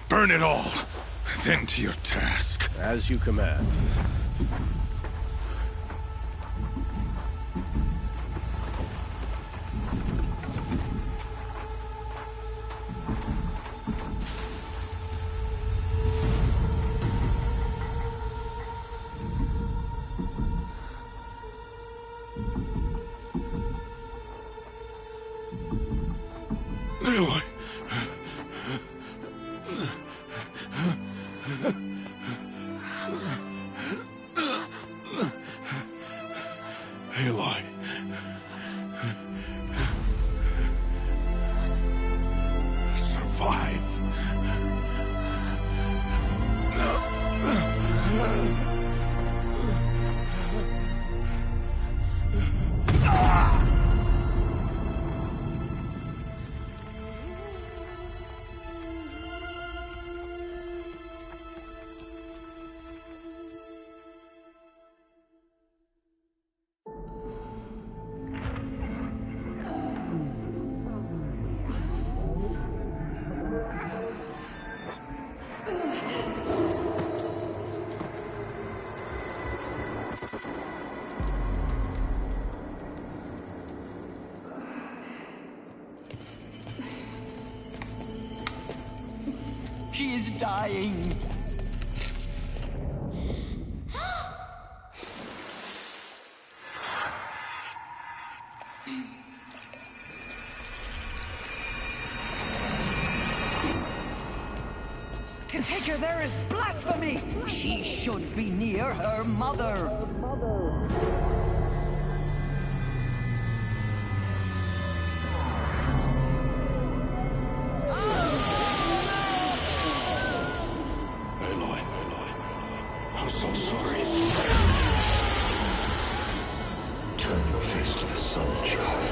Burn it all, then to your task. As you command. Aloy. Aloy. Survive. She is dying. To take her there is blasphemy. She should be near her mother. Aloy. I'm so sorry. Turn your face to the sun, child.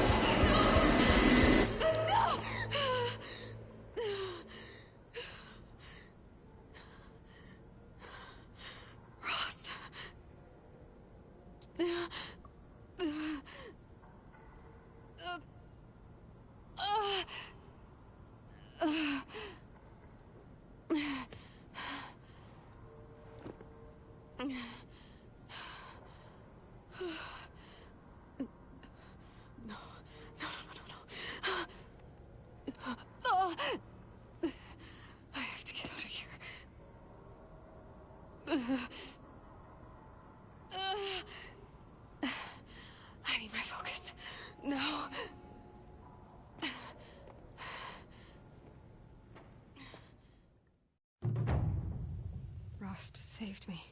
I have to get out of here. I need my focus. No. Rost saved me.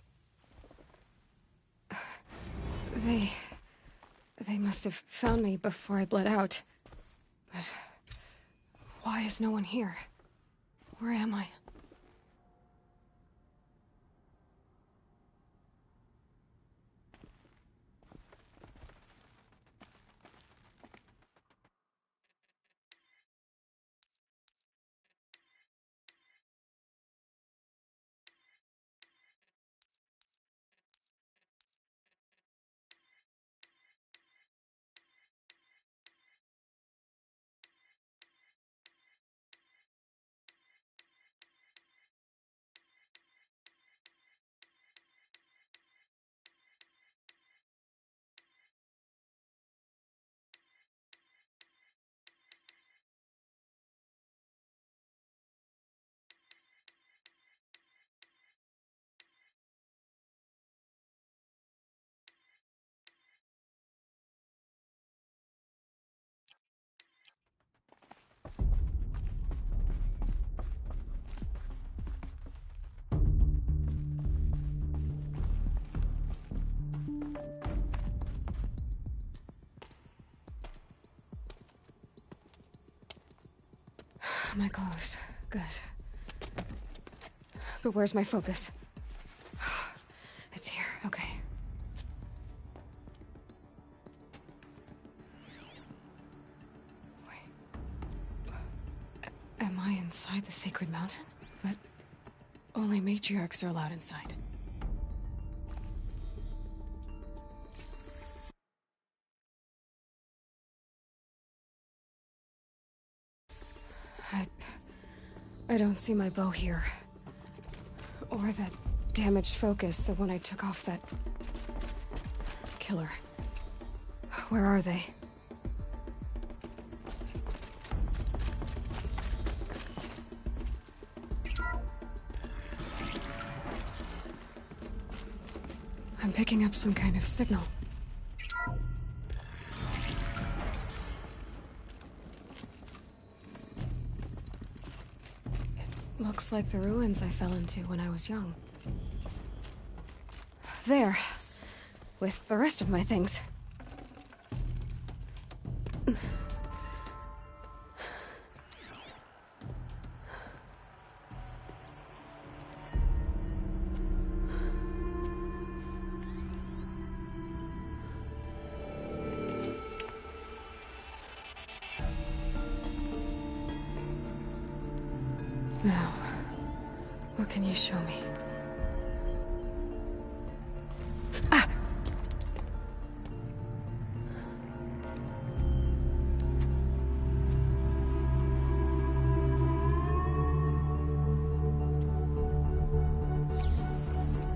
They must have found me before I bled out. But why is no one here? Where am I? My clothes. Good. But where's my focus? It's here. Okay. Am I inside the sacred mountain? But only matriarchs are allowed inside. I don't see my bow here. Or that damaged focus, the one I took off that killer. Where are they? I'm picking up some kind of signal. It looks like the ruins I fell into when I was young. There, with the rest of my things. Now, what can you show me? Ah!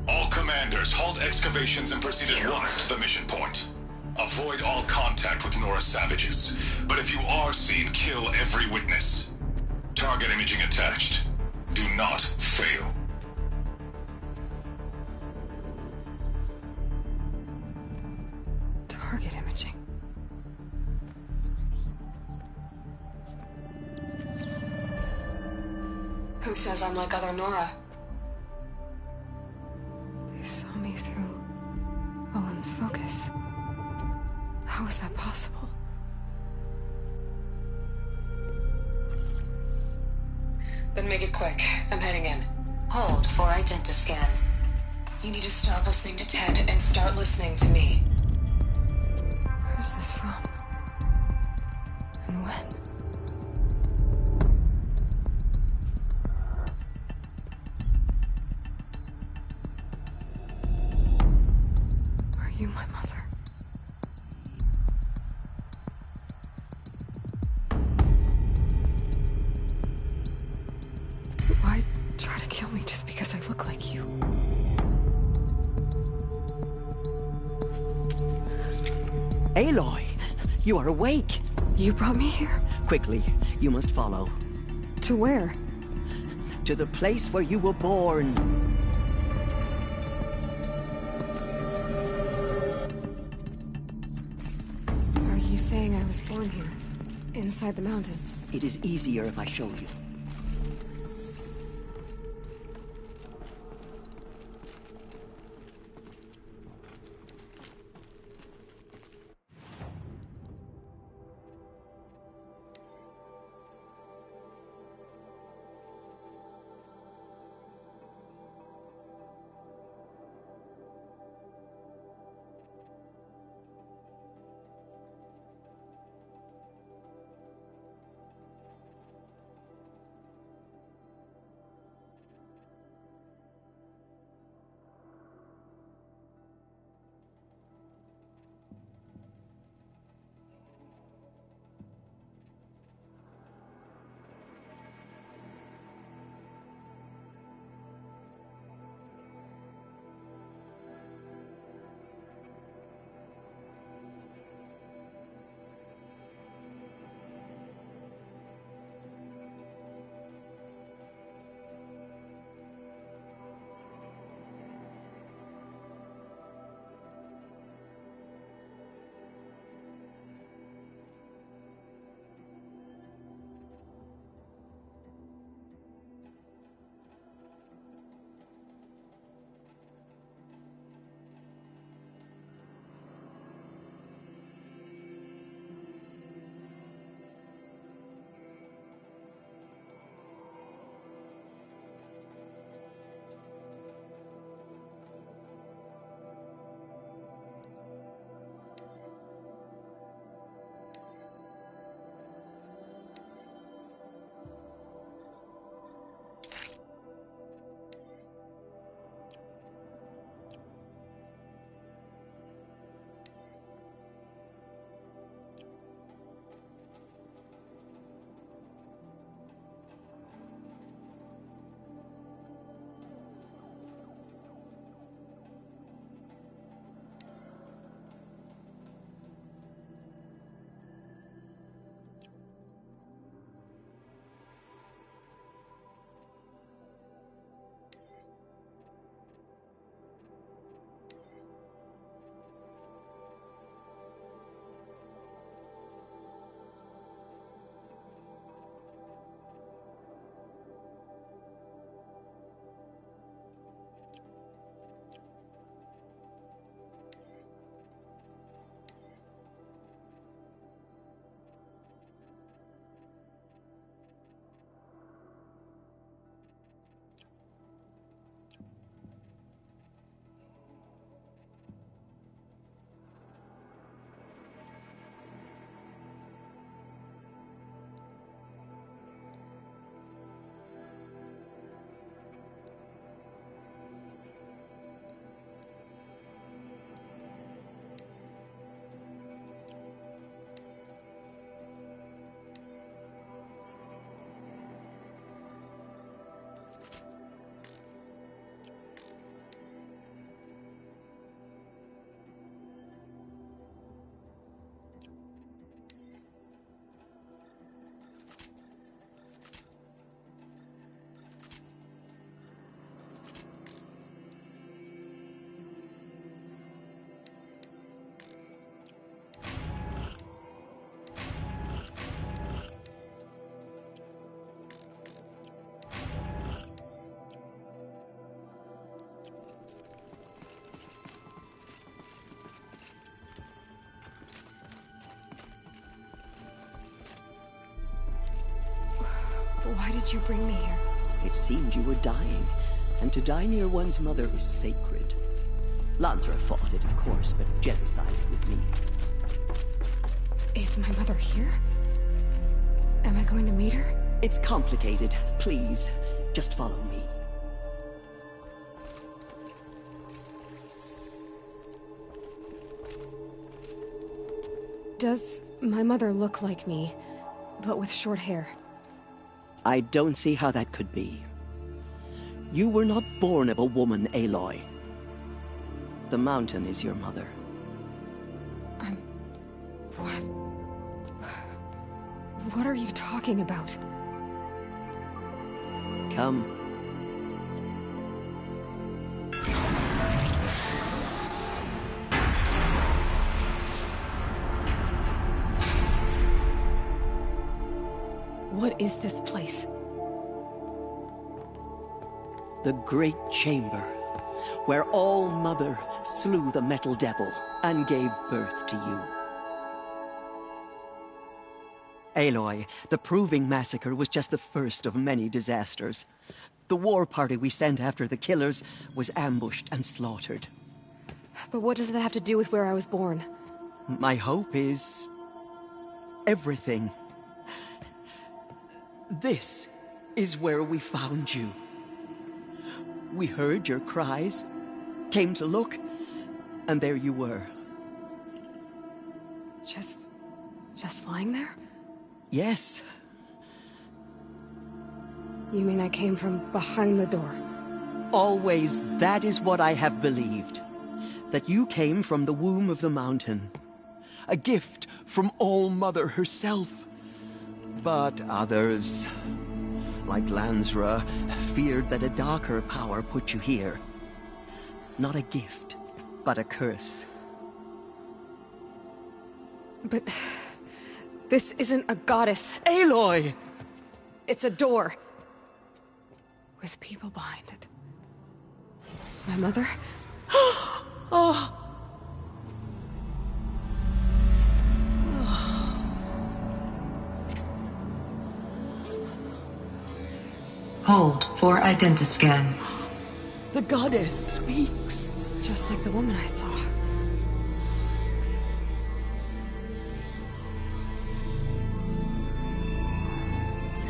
All commanders, halt excavations and proceed at once to the mission point. Avoid all contact with Nora savages, but if you are seen, kill every witness. Target imaging attached. Do not fail. Target imaging. Who says I'm like other Nora? They saw me through Owen's focus. How is that possible? Then make it quick. I'm heading in. Hold for identiscan. You need to stop listening to Ted and start listening to me. Where's this from? And when? Are you my mother? Why try to kill me just because I look like you? Aloy, you are awake. You brought me here? Quickly, you must follow. To where? To the place where you were born. Are you saying I was born here? Inside the mountain? It is easier if I show you. Why did you bring me here? It seemed you were dying, and to die near one's mother is sacred. Lantra fought it, of course, but Jezza sided with me. Is my mother here? Am I going to meet her? It's complicated. Please, just follow me. Does my mother look like me, but with short hair? I don't see how that could be. You were not born of a woman, Aloy. The mountain is your mother. What? What are you talking about? Come. What is this place? The Great Chamber, where All-Mother slew the Metal Devil and gave birth to you. Aloy, the Proving Massacre was just the first of many disasters. The war party we sent after the killers was ambushed and slaughtered. But what does that have to do with where I was born? My hope is... everything. This is where we found you. We heard your cries, came to look, and there you were. Just lying there? Yes. You mean I came from behind the door? Always that is what I have believed. That you came from the womb of the mountain. A gift from All-Mother herself. But others, like Lansra, feared that a darker power put you here. Not a gift, but a curse. But... this isn't a goddess. Aloy! It's a door. With people behind it. My mother? Oh! Hold for identiscan. The goddess speaks. Just like the woman I saw.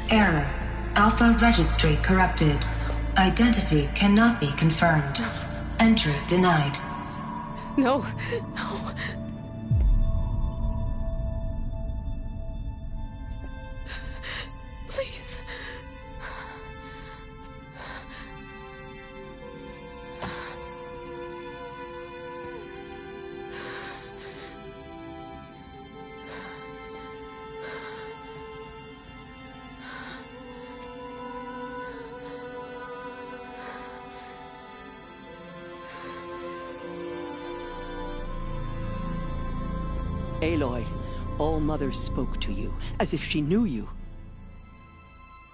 Error. Alpha registry corrupted. Identity cannot be confirmed. Entry denied. No, no. Please. Aloy, All-Mother spoke to you, as if she knew you.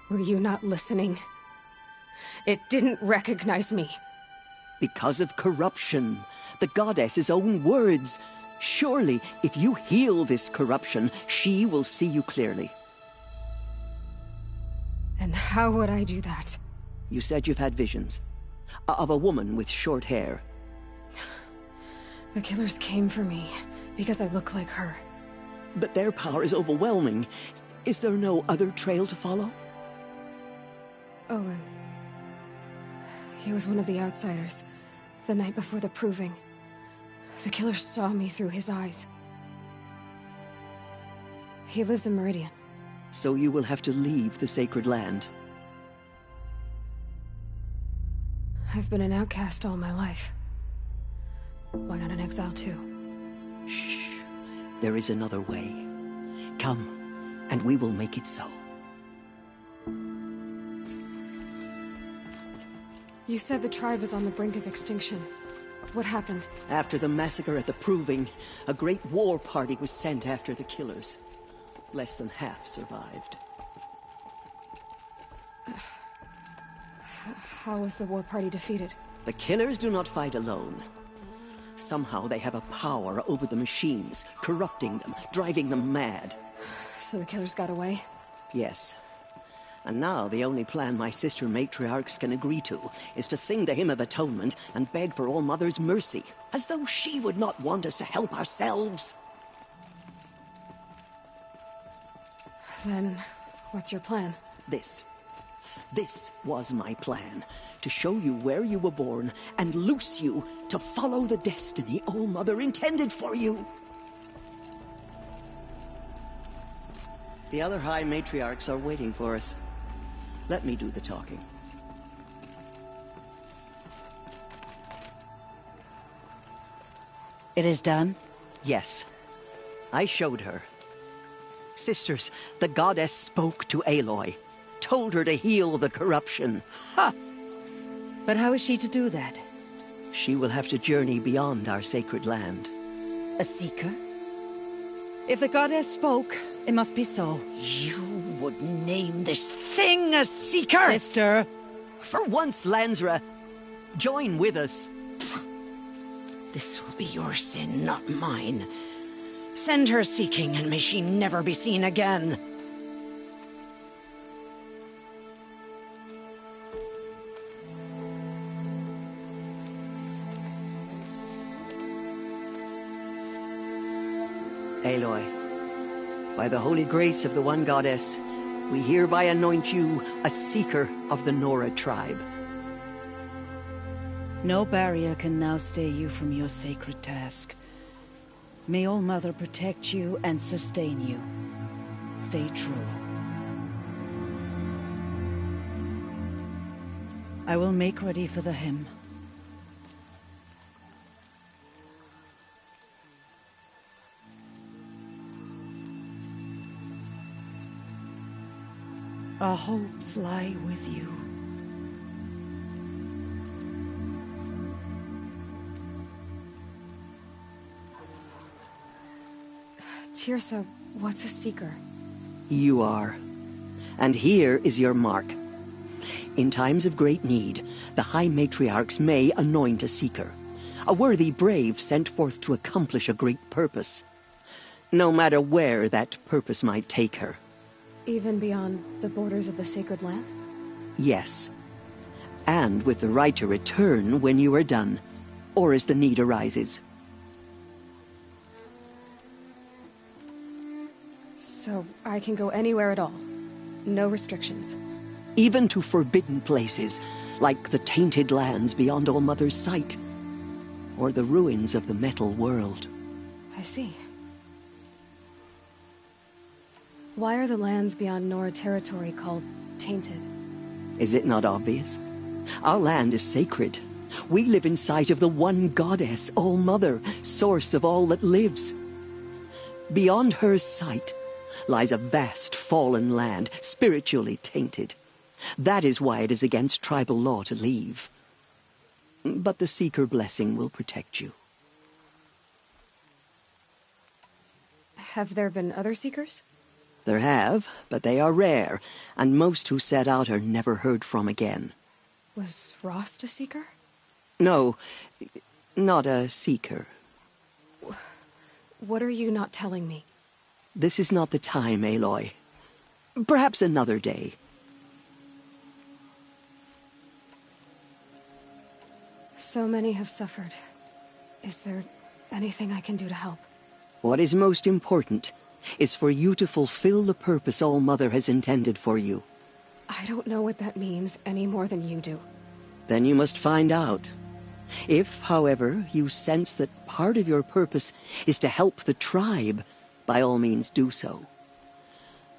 Were you not listening? It didn't recognize me. Because of corruption. The goddess's own words. Surely, if you heal this corruption, she will see you clearly. And how would I do that? You said you've had visions. Of a woman with short hair. The killers came for me, because I look like her. But their power is overwhelming. Is there no other trail to follow? Owen. He was one of the outsiders, the night before the Proving. The killers saw me through his eyes. He lives in Meridian. So you will have to leave the sacred land. I've been an outcast all my life. Why not an exile too? Shh. There is another way. Come, and we will make it so. You said the tribe is on the brink of extinction. What happened? After the massacre at the Proving, a great war party was sent after the killers. Less than half survived. How was the war party defeated? The killers do not fight alone. Somehow they have a power over the machines, corrupting them, driving them mad. So the killers got away? Yes. And now the only plan my sister matriarchs can agree to is to sing the Hymn of Atonement and beg for All Mother's mercy, as though she would not want us to help ourselves. Then, what's your plan? This was my plan. To show you where you were born and loose you to follow the destiny All Mother intended for you. The other High Matriarchs are waiting for us. Let me do the talking. It is done? Yes. I showed her. Sisters, the goddess spoke to Aloy. Told her to heal the corruption. Ha! But how is she to do that? She will have to journey beyond our sacred land. A seeker? If the goddess spoke, it must be so. You would name this thing a seeker? Sister! For once, Lansra, join with us. This will be your sin, not mine. Send her seeking, and may she never be seen again. Aloy, by the holy grace of the one goddess, we hereby anoint you a seeker of the Nora tribe. No barrier can now stay you from your sacred task. May All Mother protect you and sustain you. Stay true. I will make ready for the hymn. Our hopes lie with you. Tirsa, what's a seeker? You are. And here is your mark. In times of great need, the High Matriarchs may anoint a seeker. A worthy brave sent forth to accomplish a great purpose. No matter where that purpose might take her. Even beyond the borders of the sacred land? Yes. And with the right to return when you are done, or as the need arises. So I can go anywhere at all? No restrictions? Even to forbidden places, like the tainted lands beyond All Mother's sight. Or the ruins of the metal world. I see. Why are the lands beyond Nora territory called tainted? Is it not obvious? Our land is sacred. We live in sight of the one goddess, All Mother, source of all that lives. Beyond her sight lies a vast fallen land, spiritually tainted. That is why it is against tribal law to leave. But the Seeker blessing will protect you. Have there been other Seekers? There have, but they are rare, and most who set out are never heard from again. Was Rost a Seeker? No, not a Seeker. What are you not telling me? This is not the time, Aloy. Perhaps another day. So many have suffered. Is there anything I can do to help? What is most important is for you to fulfill the purpose All Mother has intended for you. I don't know what that means any more than you do. Then you must find out. If, however, you sense that part of your purpose is to help the tribe, by all means do so.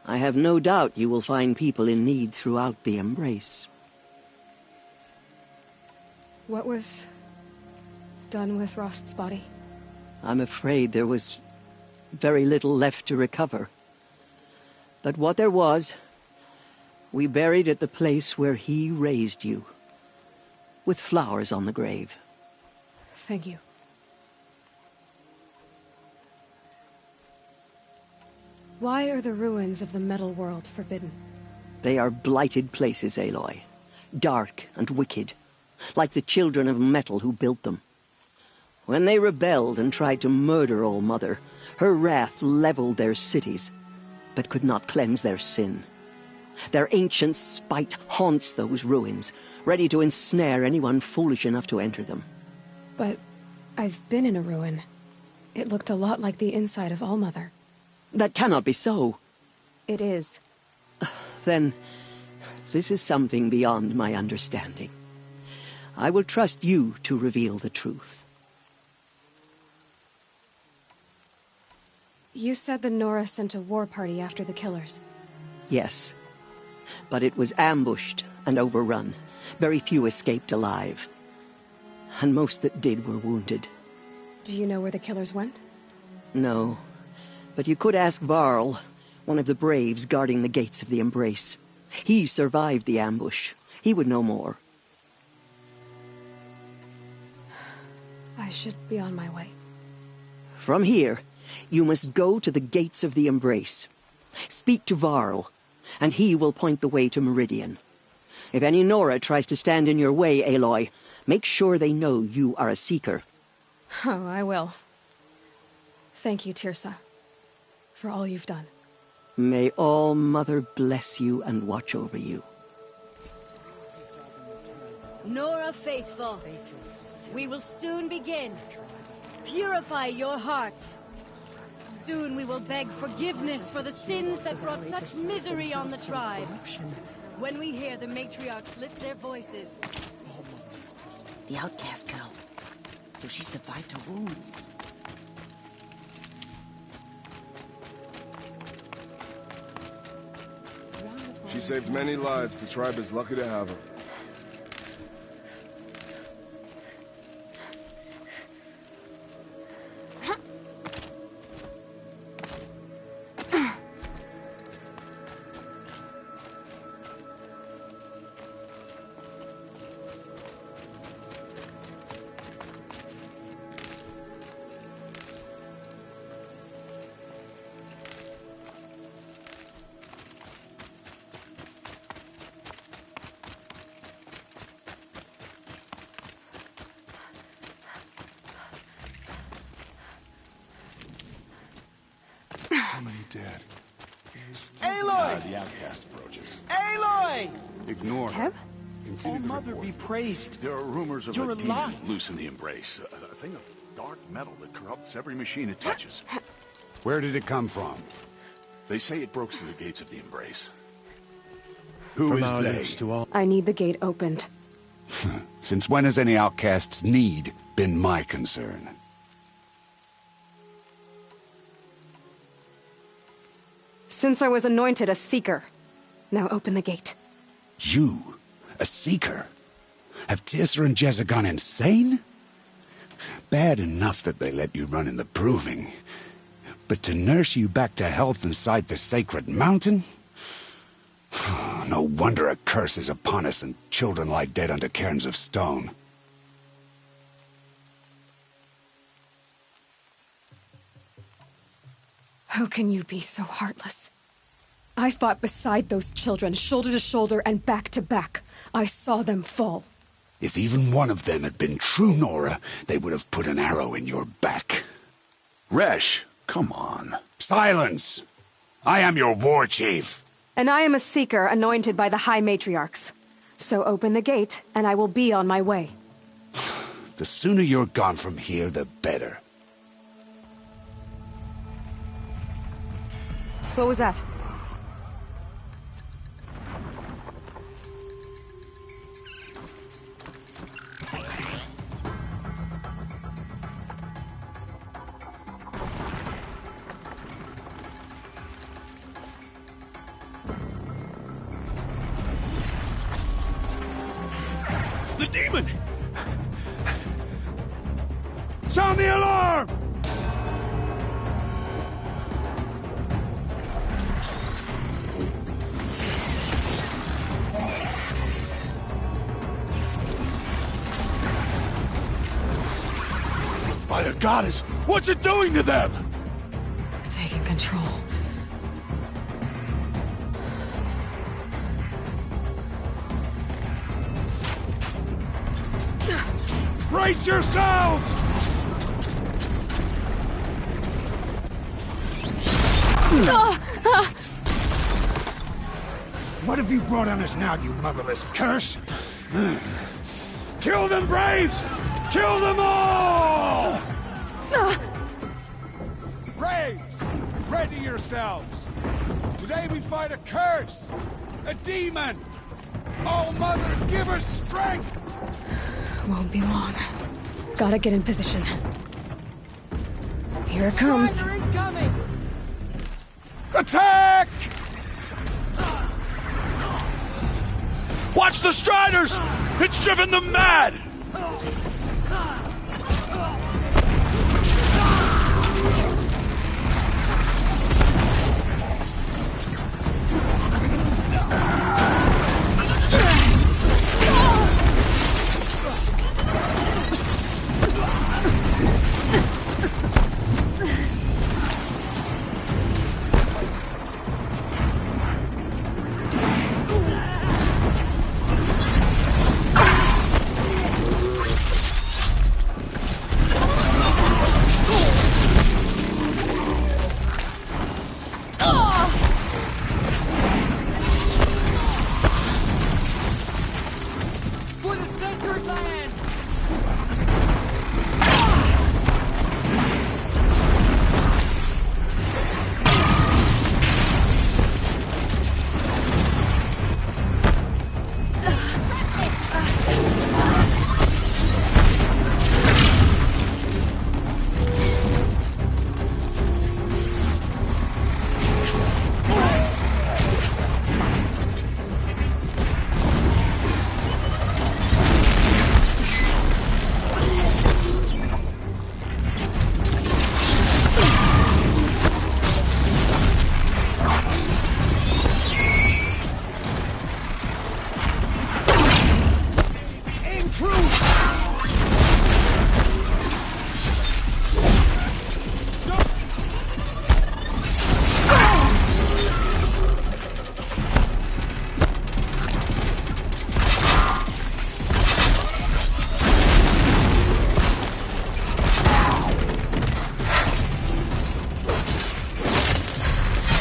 I have no doubt you will find people in need throughout the Embrace. What was done with Rost's body? I'm afraid there was very little left to recover. But what there was, we buried at the place where he raised you, with flowers on the grave. Thank you. Why are the ruins of the metal world forbidden? They are blighted places, Aloy. Dark and wicked, like the children of metal who built them. When they rebelled and tried to murder All Mother, her wrath leveled their cities, but could not cleanse their sin. Their ancient spite haunts those ruins, ready to ensnare anyone foolish enough to enter them. But I've been in a ruin. It looked a lot like the inside of Allmother. That cannot be so. It is. Then, this is something beyond my understanding. I will trust you to reveal the truth. You said the Nora sent a war party after the killers. Yes. But it was ambushed and overrun. Very few escaped alive. And most that did were wounded. Do you know where the killers went? No. But you could ask Varl, one of the braves guarding the gates of the Embrace. He survived the ambush. He would know more. I should be on my way. From here, you must go to the gates of the Embrace. Speak to Varl, and he will point the way to Meridian. If any Nora tries to stand in your way, Aloy, make sure they know you are a Seeker. Oh, I will. Thank you, Tirsa, for all you've done. May All Mother bless you and watch over you. Nora Faithful, we will soon begin. Purify your hearts. Soon we will beg forgiveness for the sins that brought such misery on the tribe. When we hear the matriarchs lift their voices. The outcast girl. So she survived her wounds. She saved many lives. The tribe is lucky to have her. How many dead? Aloy! The outcast approaches. Aloy! Ignore Teb? Oh, Mother be praised. There are rumors of You're a demon alive. loose in the Embrace. A thing of dark metal that corrupts every machine it touches. Where did it come from? They say it broke through the gates of the Embrace. Who From is our they? lips to all. I need the gate opened. Since when has any outcast's need been my concern? Since I was anointed a Seeker. Now open the gate. You? A Seeker? Have Tirsa and Jezza gone insane? Bad enough that they let you run in the Proving. But to nurse you back to health inside the sacred mountain? No wonder a curse is upon us and children lie dead under cairns of stone. How can you be so heartless? I fought beside those children, shoulder to shoulder and back to back. I saw them fall. If even one of them had been true Nora, they would have put an arrow in your back. Resh, come on. Silence! I am your war chief. And I am a Seeker anointed by the High Matriarchs. So open the gate, and I will be on my way. The sooner you're gone from here, the better. What was that? The demon! Sound the alarm! By the goddess, what's it doing to them? Taking control. Brace yourselves! What have you brought on us now, you motherless curse? Kill them, Braves! Kill them all! Braves, ready yourselves! Today we fight a curse! A demon! Oh, Mother, give us strength! Won't be long. Gotta get in position. Here it comes. Attack! Watch the Striders! It's driven them mad!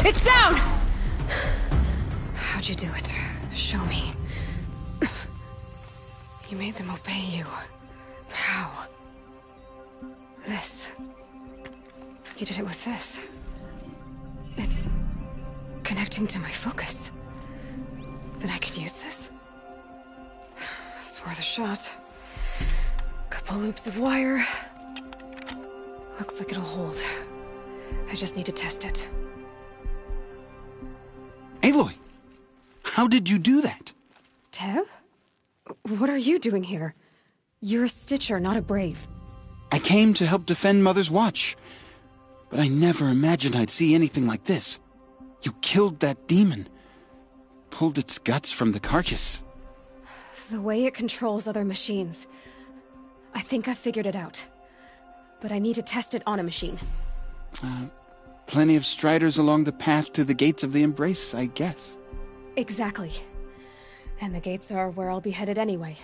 It's down! How'd you do it? Show me. You made them obey you. But how? This. You did it with this. It's connecting to my focus. Then I could use this. It's worth a shot. Couple loops of wire. Looks like it'll hold. I just need to test it. Aloy! How did you do that? Tev? What are you doing here? You're a Stitcher, not a Brave. I came to help defend Mother's Watch. But I never imagined I'd see anything like this. You killed that demon. Pulled its guts from the carcass. The way it controls other machines. I think I figured it out. But I need to test it on a machine. Plenty of Striders along the path to the gates of the Embrace, I guess. Exactly. And the gates are where I'll be headed anyway.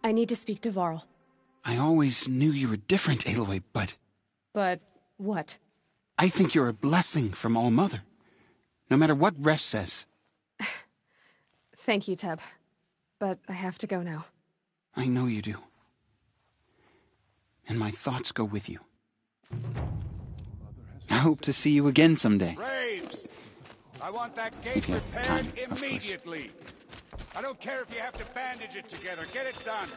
I need to speak to Varl. I always knew you were different, Aloy, but... But what? I think you're a blessing from All-Mother. No matter what Resh says. Thank you, Teb. But I have to go now. I know you do. And my thoughts go with you. I hope to see you again someday. Braves! I want that gate If you have repaired time, of immediately. I don't care if you have to bandage it together. Get it done.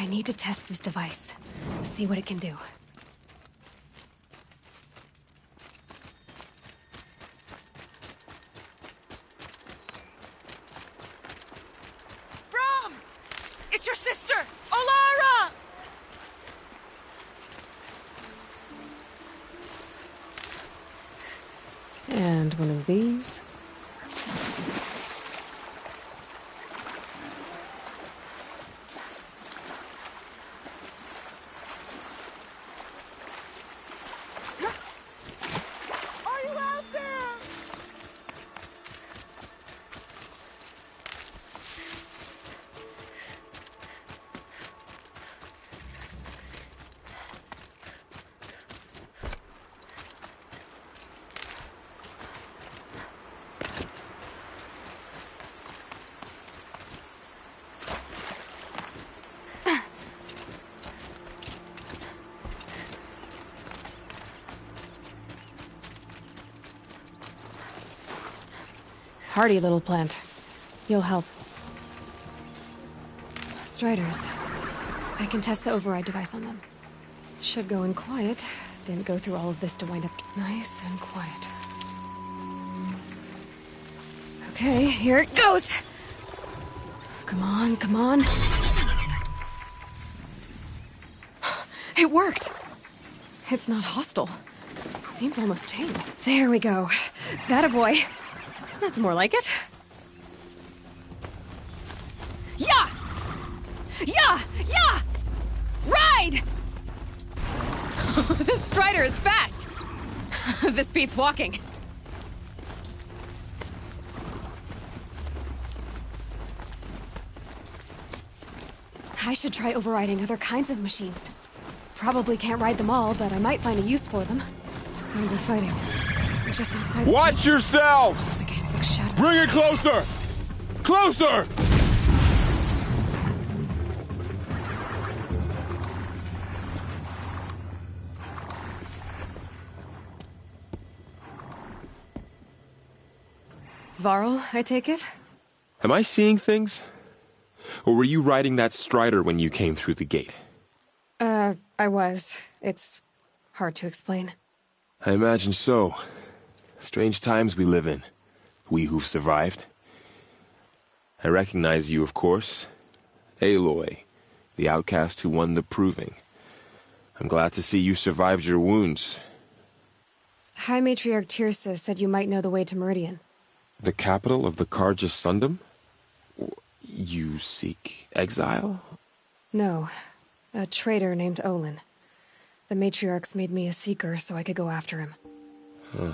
I need to test this device. See what it can do. Brom! It's your sister, Olara! And one of these. Are you out there? Hardy little plant. You'll help. Striders. I can test the override device on them. Should go in quiet. Didn't go through all of this to wind up nice and quiet. Okay, here it goes! Come on, come on. It worked! It's not hostile. Seems almost tame. There we go. That a boy. That's more like it. Yeah! Yeah! Yeah! Ride! This Strider is fast! This beats walking. I should try overriding other kinds of machines. Probably can't ride them all, but I might find a use for them. Sounds of fighting. Just outside. Watch yourselves! The gates look shut. Bring it closer! Closer! Varl, I take it? Am I seeing things? Or were you riding that Strider when you came through the gate? I was. It's hard to explain. I imagine so. Strange times we live in. We who've survived. I recognize you, of course. Aloy, the outcast who won the proving. I'm glad to see you survived your wounds. High Matriarch Tirsa said you might know the way to Meridian. The capital of the Carja Sundom? You seek exile? No. A traitor named Olin. The Matriarchs made me a seeker so I could go after him. Huh.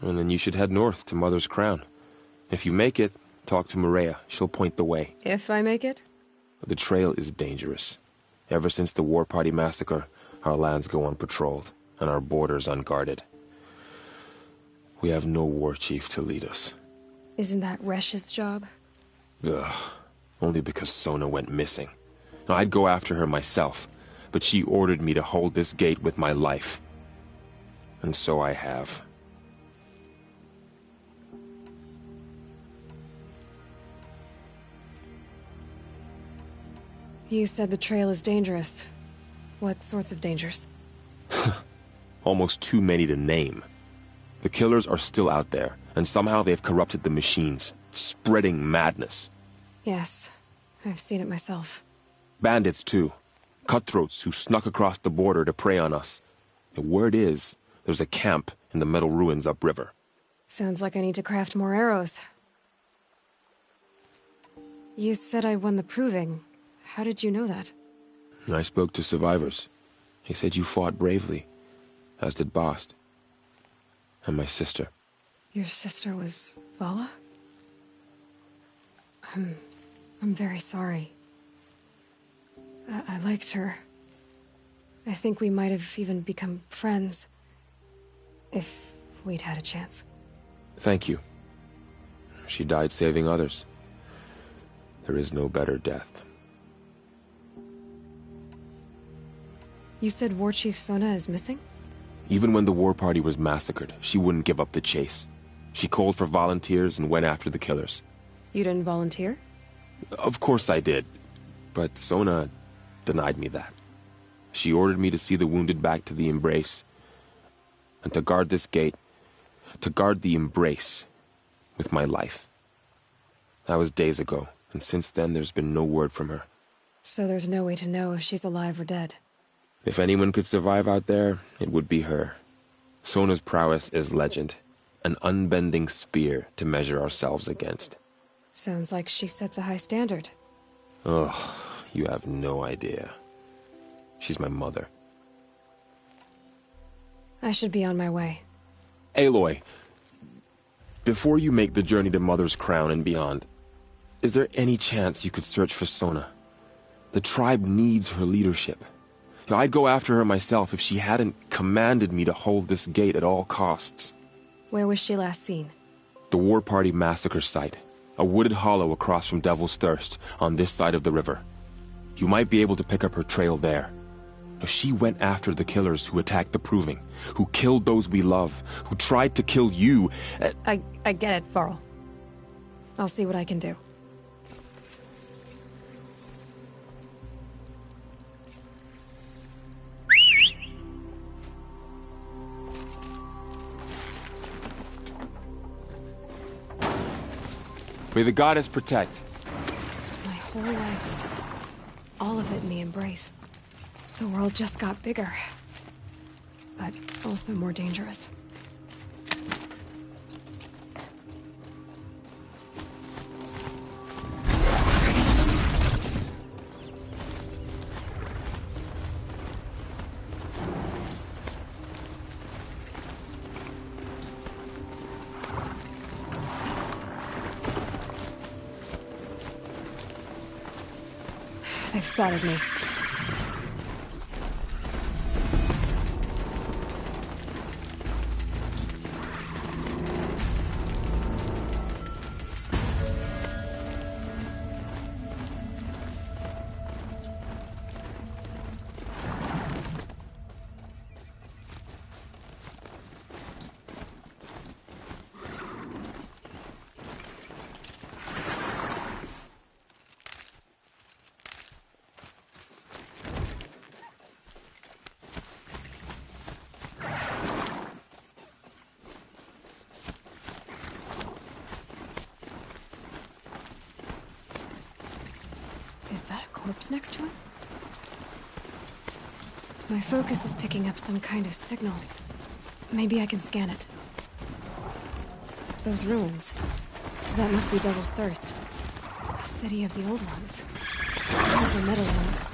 And then you should head north to Mother's Crown. If you make it, talk to Maria. She'll point the way. If I make it? The trail is dangerous. Ever since the War Party massacre, our lands go unpatrolled, and our borders unguarded. We have no war chief to lead us. Isn't that Resh's job? Ugh. Only because Sona went missing. Now, I'd go after her myself, but she ordered me to hold this gate with my life. And so I have. You said the trail is dangerous. What sorts of dangers? Almost too many to name. The killers are still out there, and somehow they've corrupted the machines, spreading madness. Yes, I've seen it myself. Bandits, too. Cutthroats who snuck across the border to prey on us. The word is, there's a camp in the metal ruins upriver. Sounds like I need to craft more arrows. You said I won the proving. How did you know that? I spoke to survivors. They said you fought bravely, as did Bast. And my sister. Your sister was Vala? I'm very sorry. I liked her. I think we might have even become friends. If we'd had a chance. Thank you. She died saving others. There is no better death. You said War Chief Sona is missing? Even when the war party was massacred, she wouldn't give up the chase. She called for volunteers and went after the killers. You didn't volunteer? Of course I did. But Sona... denied me that. She ordered me to see the wounded back to the Embrace, and to guard this gate, to guard the Embrace with my life. That was days ago, and since then there's been no word from her. So there's no way to know if she's alive or dead. If anyone could survive out there, it would be her. Sona's prowess is legend, an unbending spear to measure ourselves against. Sounds like she sets a high standard. Oh, you have no idea. She's my mother. I should be on my way. Aloy, before you make the journey to Mother's Crown and beyond, is there any chance you could search for Sona? The tribe needs her leadership. I'd go after her myself if she hadn't commanded me to hold this gate at all costs. Where was she last seen? The War Party massacre site. A wooded hollow across from Devil's Thirst, on this side of the river. You might be able to pick up her trail there. She went after the killers who attacked the Proving, who killed those we love, who tried to kill you. I get it, Varl. I'll see what I can do. May the goddess protect. My whole life. All of it in the Embrace. The world just got bigger. But also more dangerous. They've spotted me. Is that a corpse next to him? My focus is picking up some kind of signal. Maybe I can scan it. Those ruins. That must be Devil's Thirst. A city of the old ones. Super metal one.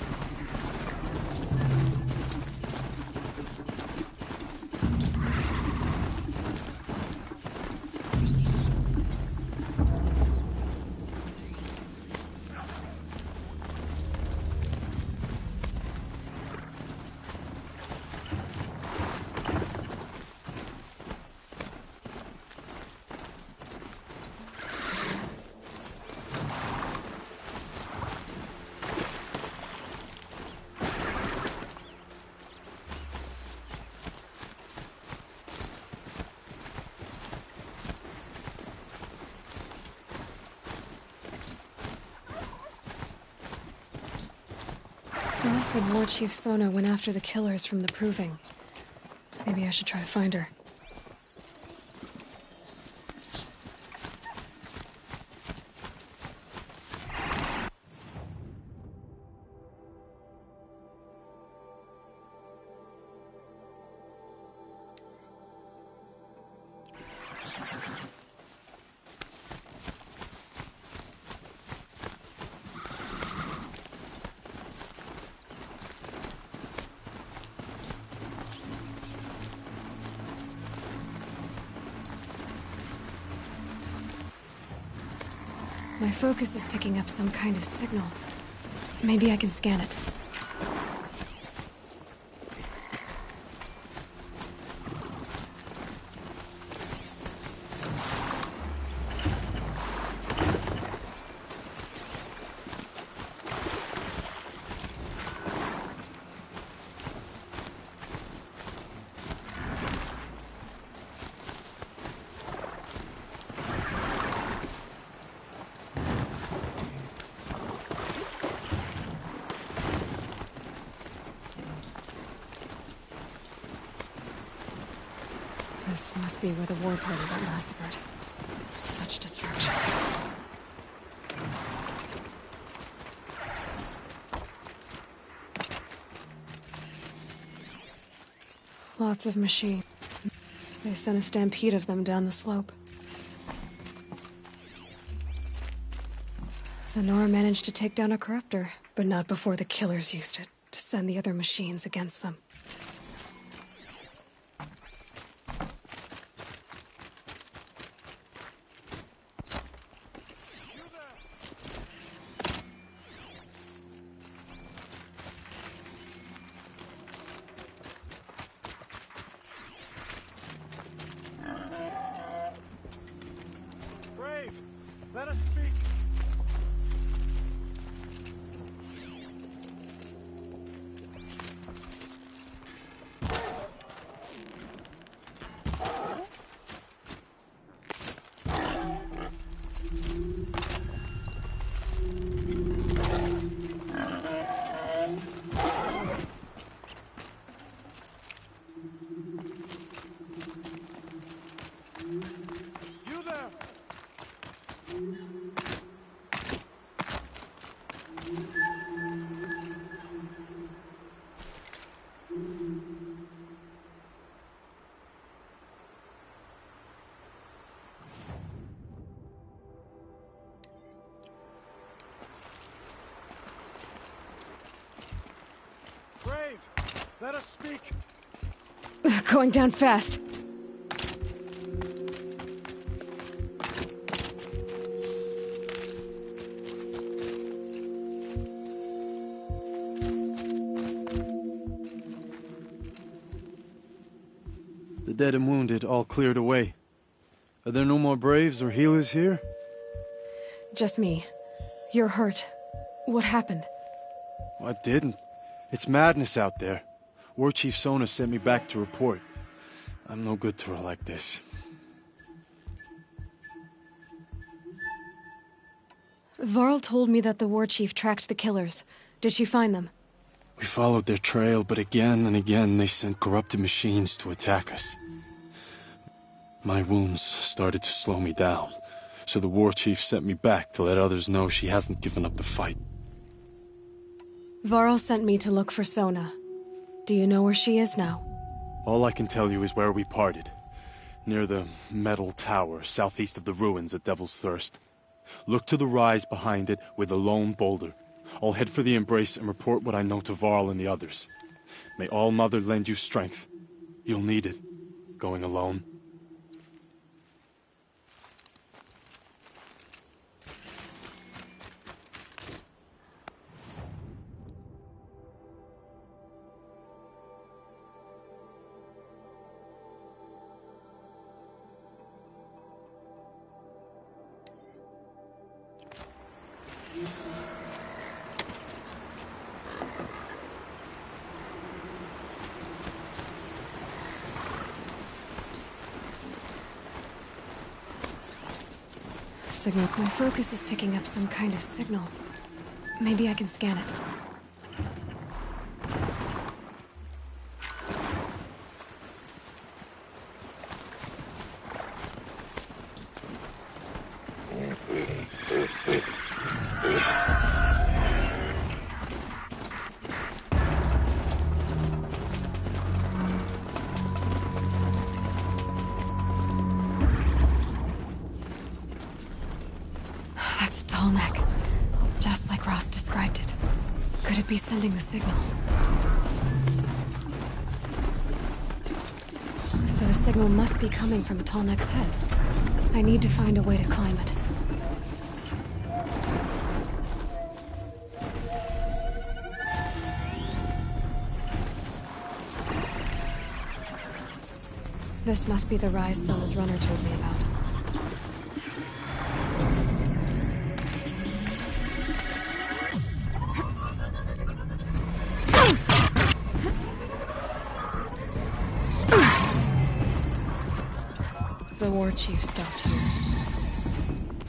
Earl said War Chief Sona went after the killers from the Proving. Maybe I should try to find her. My focus is picking up some kind of signal. Maybe I can scan it. be where the war party got massacred. Such destruction. Lots of machines. They sent a stampede of them down the slope. The Nora managed to take down a corruptor, but not before the killers used it to send the other machines against them. Brave, let us speak. You there? Brave, let us speak. Going down fast. The dead and wounded all cleared away. Are there no more Braves or healers here? Just me. You're hurt. What happened? I didn't. It's madness out there. War Chief Sona sent me back to report. I'm no good to her like this. Varl told me that the war chief tracked the killers. Did she find them? We followed their trail, but again and again they sent corrupted machines to attack us. My wounds started to slow me down, so the war chief sent me back to let others know she hasn't given up the fight. Varl sent me to look for Sona. Do you know where she is now? All I can tell you is where we parted. Near the metal tower, southeast of the ruins at Devil's Thirst. Look to the rise behind it with a lone boulder. I'll head for the embrace and report what I know to Varl and the others. May All-Mother lend you strength. You'll need it, going alone. Signal. My focus is picking up some kind of signal. Maybe I can scan it. That's a tall neck. Just like Ross described it. Could it be sending the signal? So the signal must be coming from Tallneck's head. I need to find a way to climb it. This must be the rise Sona's runner told me about. The war chief stopped here.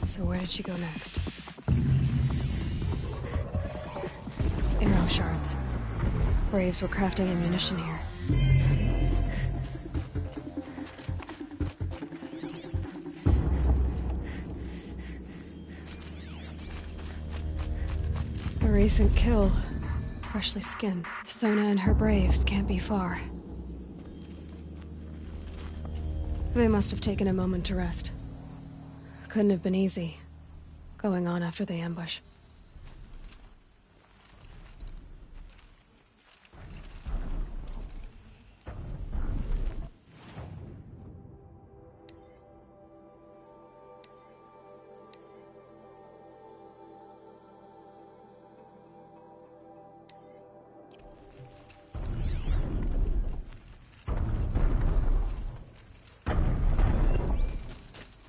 So where did she go next? Arrow shards. Braves were crafting ammunition here. recent kill. Freshly skinned. Sona and her braves can't be far. They must have taken a moment to rest. Couldn't have been easy, going on after the ambush.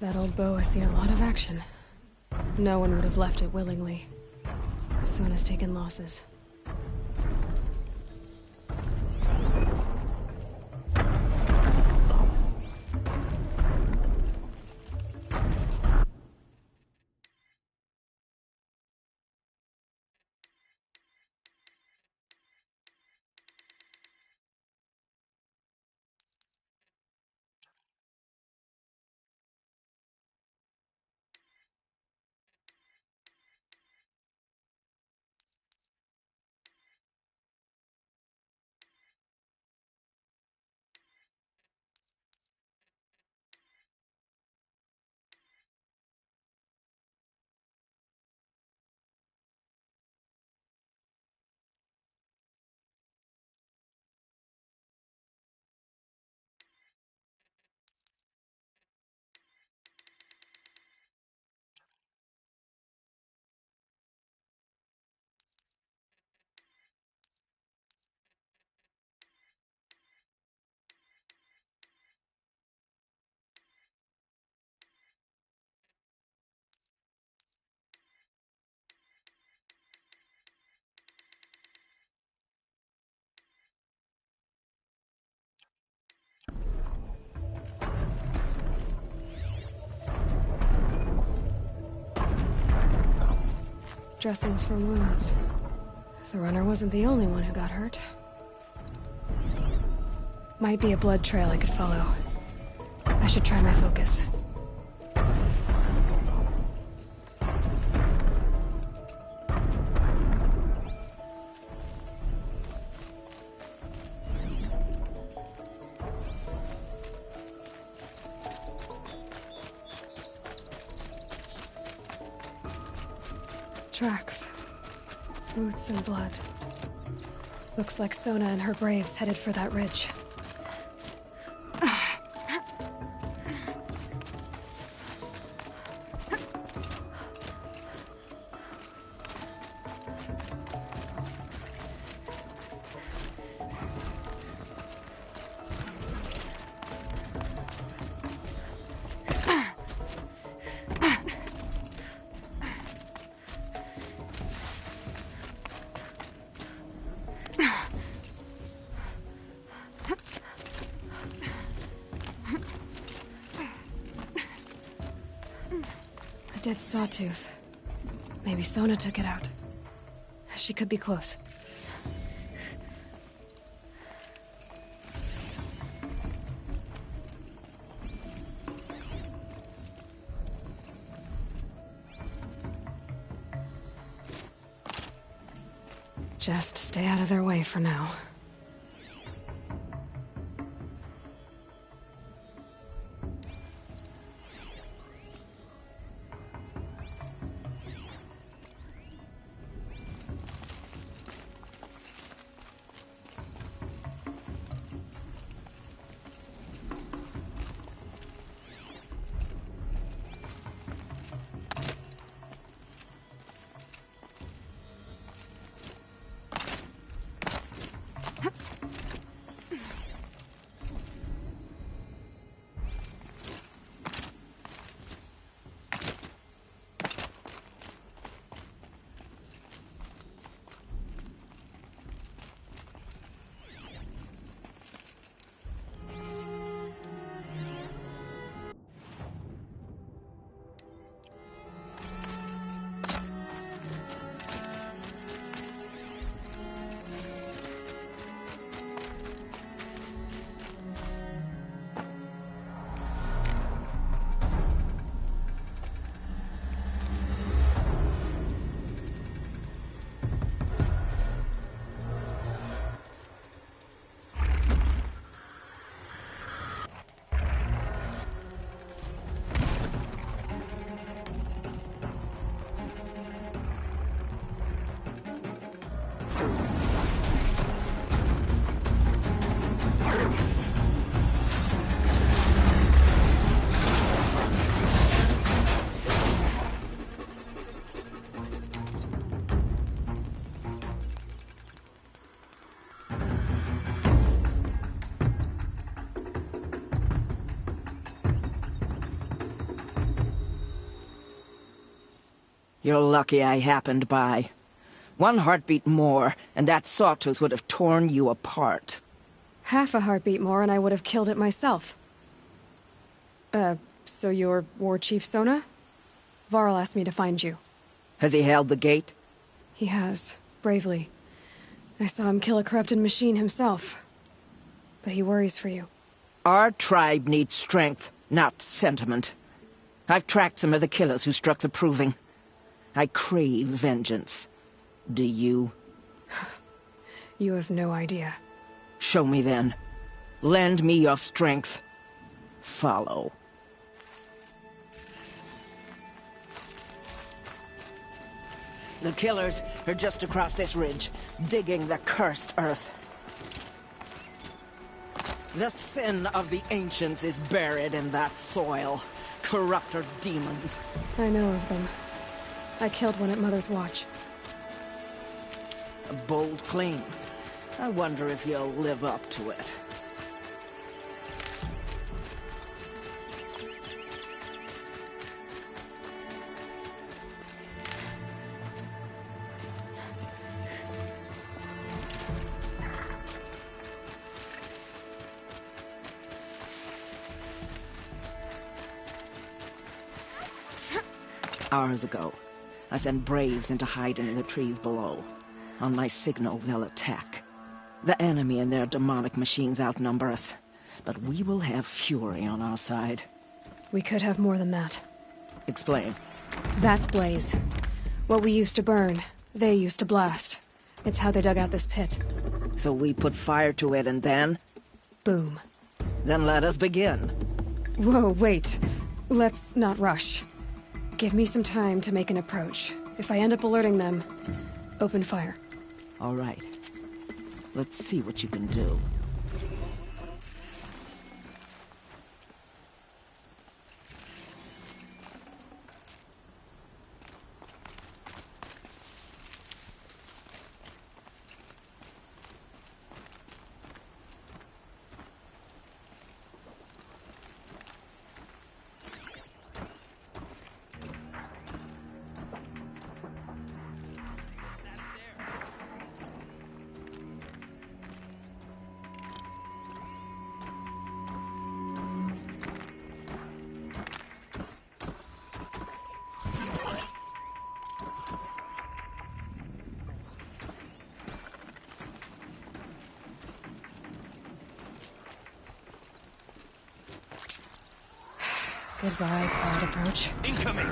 That old bow has seen a lot of action. No one would have left it willingly. Sona's taken losses. Dressings for wounds. The runner wasn't the only one who got hurt. Might be a blood trail I could follow. I should try my focus. Tracks. Boots and blood. Looks like Sona and her braves headed for that ridge. Dead sawtooth. Maybe Sona took it out. She could be close. Just stay out of their way for now. You're lucky I happened by. One heartbeat more, and that sawtooth would have torn you apart. Half a heartbeat more and I would have killed it myself. So you're War Chief Sona? Varl asked me to find you. Has he held the gate? He has, bravely. I saw him kill a corrupted machine himself. But he worries for you. Our tribe needs strength, not sentiment. I've tracked some of the killers who struck the Proving. I crave vengeance. Do you? You have no idea. Show me then. Lend me your strength. Follow. The killers are just across this ridge, digging the cursed earth. The sin of the ancients is buried in that soil. Corrupter demons. I know of them. I killed one at Mother's Watch. A bold claim. I wonder if you'll live up to it. Hours ago, I sent Braves into hiding in the trees below. On my signal, they'll attack. The enemy and their demonic machines outnumber us, but we will have fury on our side. We could have more than that. Explain. That's Blaze. What we used to burn, they used to blast. It's how they dug out this pit. So we put fire to it and then? Boom. Then let us begin. Whoa, wait. Let's not rush. Give me some time to make an approach. If I end up alerting them, open fire. All right. Let's see what you can do. Goodbye, quiet approach. Incoming!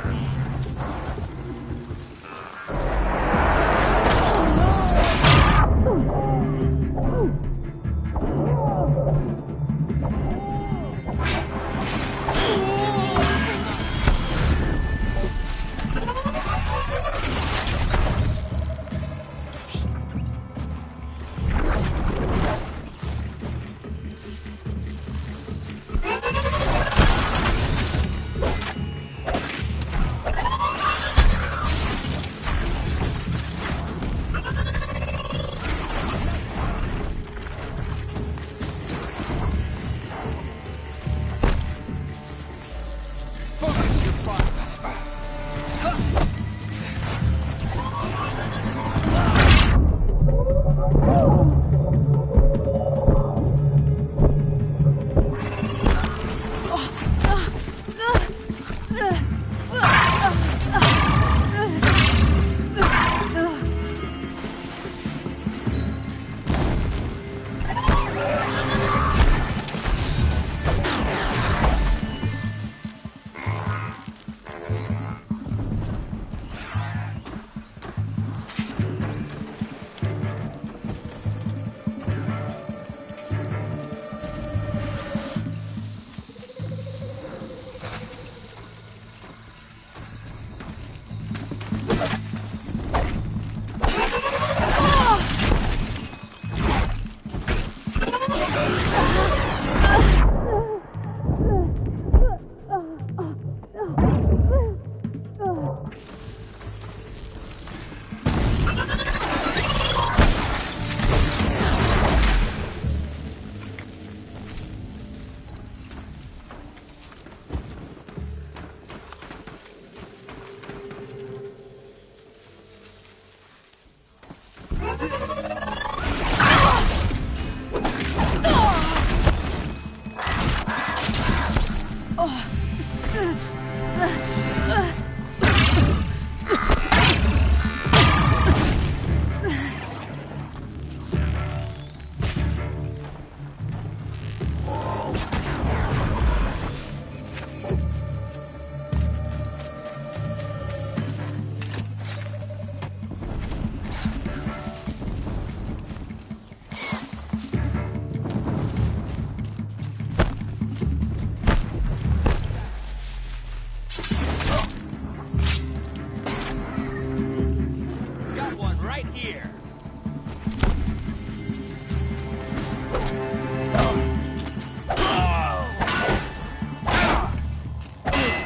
Got one right here.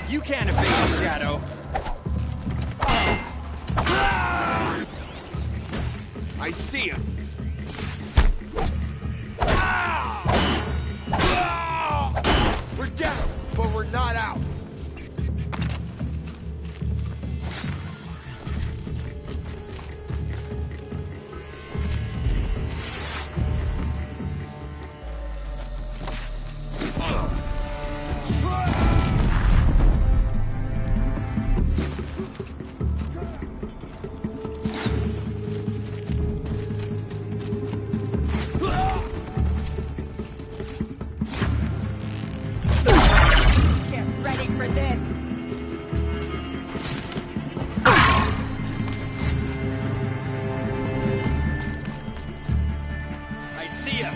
You can't evade the shadow. I see him. We're down, but we're not out. Get ready for this. I see him.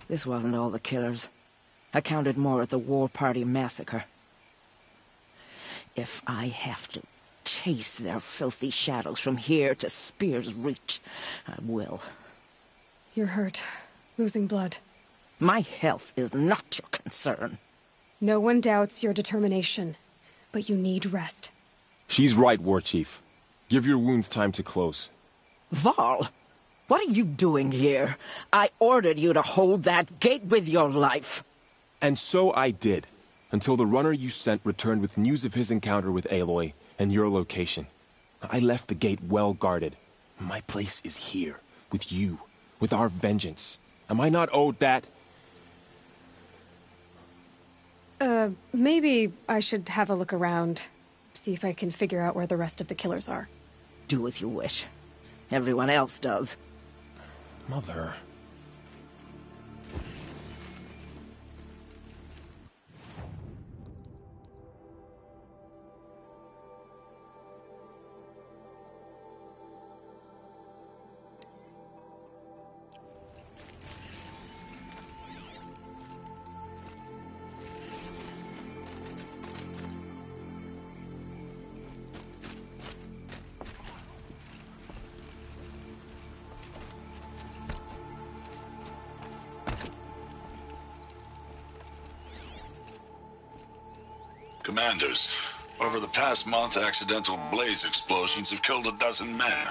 This wasn't all the killers. I counted more at the War Party massacre. If I have to chase their filthy shadows from here to Spear's Reach, I will. You're hurt. Losing blood. My health is not your concern. No one doubts your determination, but you need rest. She's right, War Chief. Give your wounds time to close. Varl, what are you doing here? I ordered you to hold that gate with your life. And so I did, until the runner you sent returned with news of his encounter with Aloy and your location. I left the gate well guarded. My place is here, with you, with our vengeance. Am I not owed that? Maybe I should have a look around. See if I can figure out where the rest of the killers are. Do as you wish. Everyone else does. Mother... Commanders, over the past month, accidental blaze explosions have killed 12 men.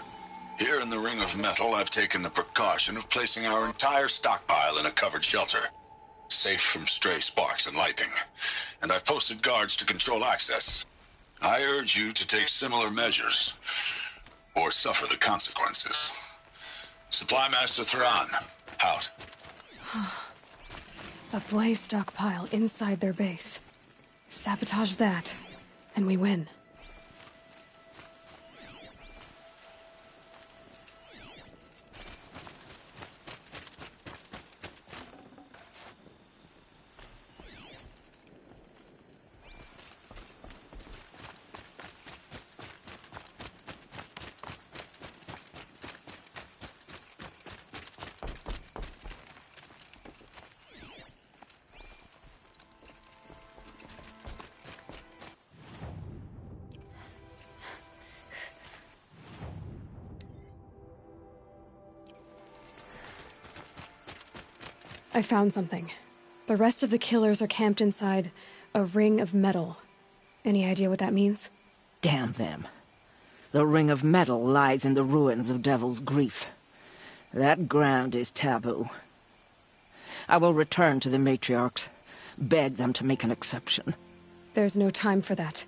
Here in the Ring of Metal, I've taken the precaution of placing our entire stockpile in a covered shelter, safe from stray sparks and lightning. And I've posted guards to control access. I urge you to take similar measures, or suffer the consequences. Supply Master Thran, out. A blaze stockpile inside their base. Sabotage that, and we win. I found something. The rest of the killers are camped inside a ring of metal. Any idea what that means? Damn them. The ring of metal lies in the ruins of Devil's Grief. That ground is taboo. I will return to the matriarchs, beg them to make an exception. There's no time for that.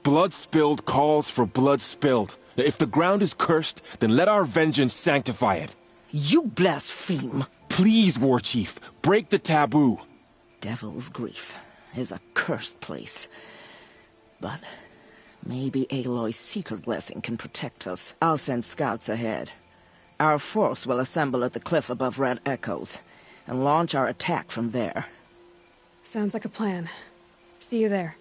Blood spilled calls for blood spilled. If the ground is cursed, then let our vengeance sanctify it. You blaspheme. Please, War Chief, break the taboo. Devil's Grief is a cursed place. But maybe Aloy's secret blessing can protect us. I'll send scouts ahead. Our force will assemble at the cliff above Red Echoes, and launch our attack from there. Sounds like a plan. See you there.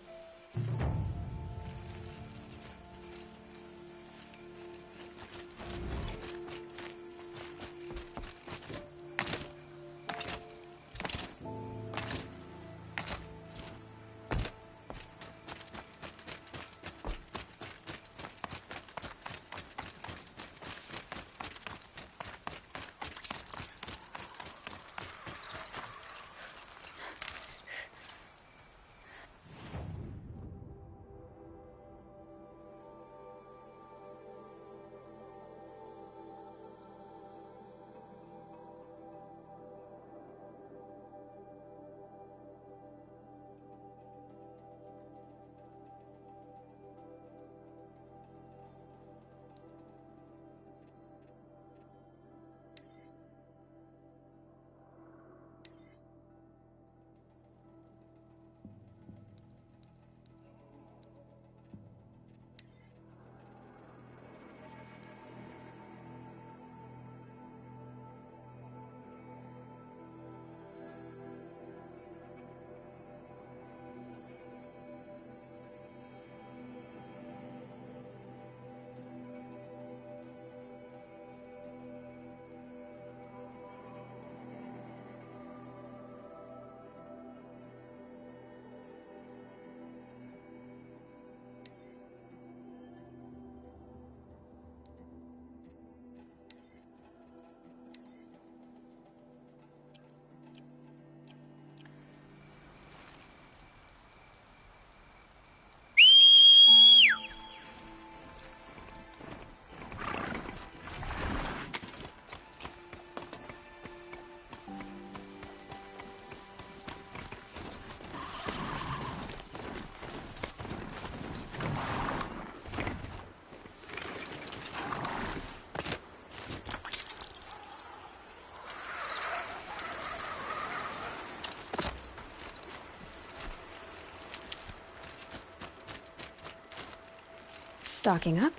Stocking up.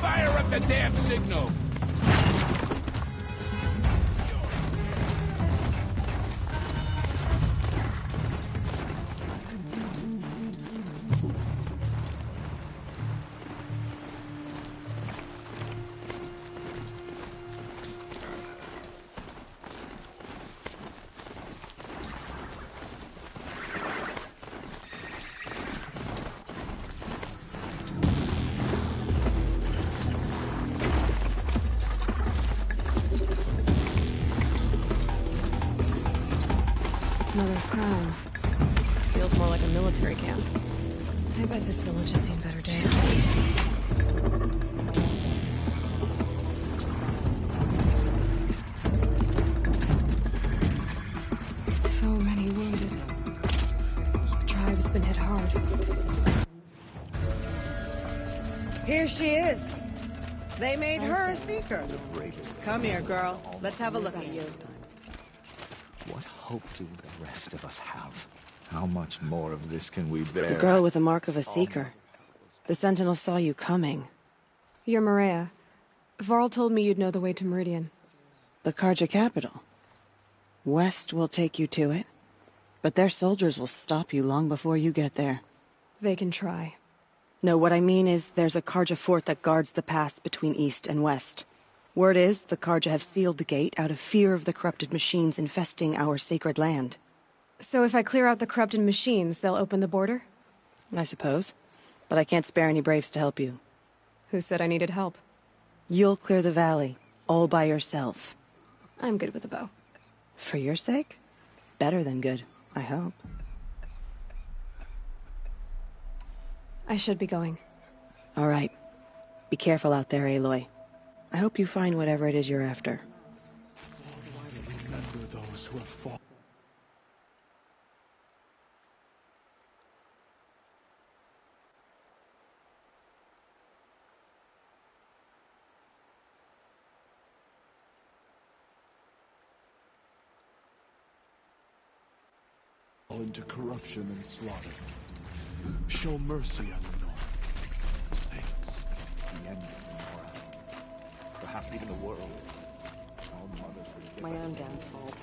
Fire up the damn signal! Mother's crown. Feels more like a military camp. I bet this village has seen better days. So many wounded. The tribe's been hit hard. Here she is. They made her a seeker. Come here, girl. Let's have a look at you. What hope do the rest of us have? How much more of this can we bear? The girl with the mark of a Seeker. The Sentinel saw you coming. You're Maria. Varl told me you'd know the way to Meridian. The Karja capital. West will take you to it, but their soldiers will stop you long before you get there. They can try. No, what I mean is there's a Karja fort that guards the pass between East and West. Word is the Karja have sealed the gate out of fear of the corrupted machines infesting our sacred land. So if I clear out the corrupted machines, they'll open the border? I suppose. But I can't spare any braves to help you. Who said I needed help? You'll clear the valley, all by yourself. I'm good with a bow. For your sake? Better than good, I hope. I should be going. All right. Be careful out there, Aloy. I hope you find whatever it is you're after. Remember those who have fought. Into corruption and slaughter. Show mercy on the North. Saints, the end of the world. Perhaps even the world. Our mother forgive My us. own damn fault.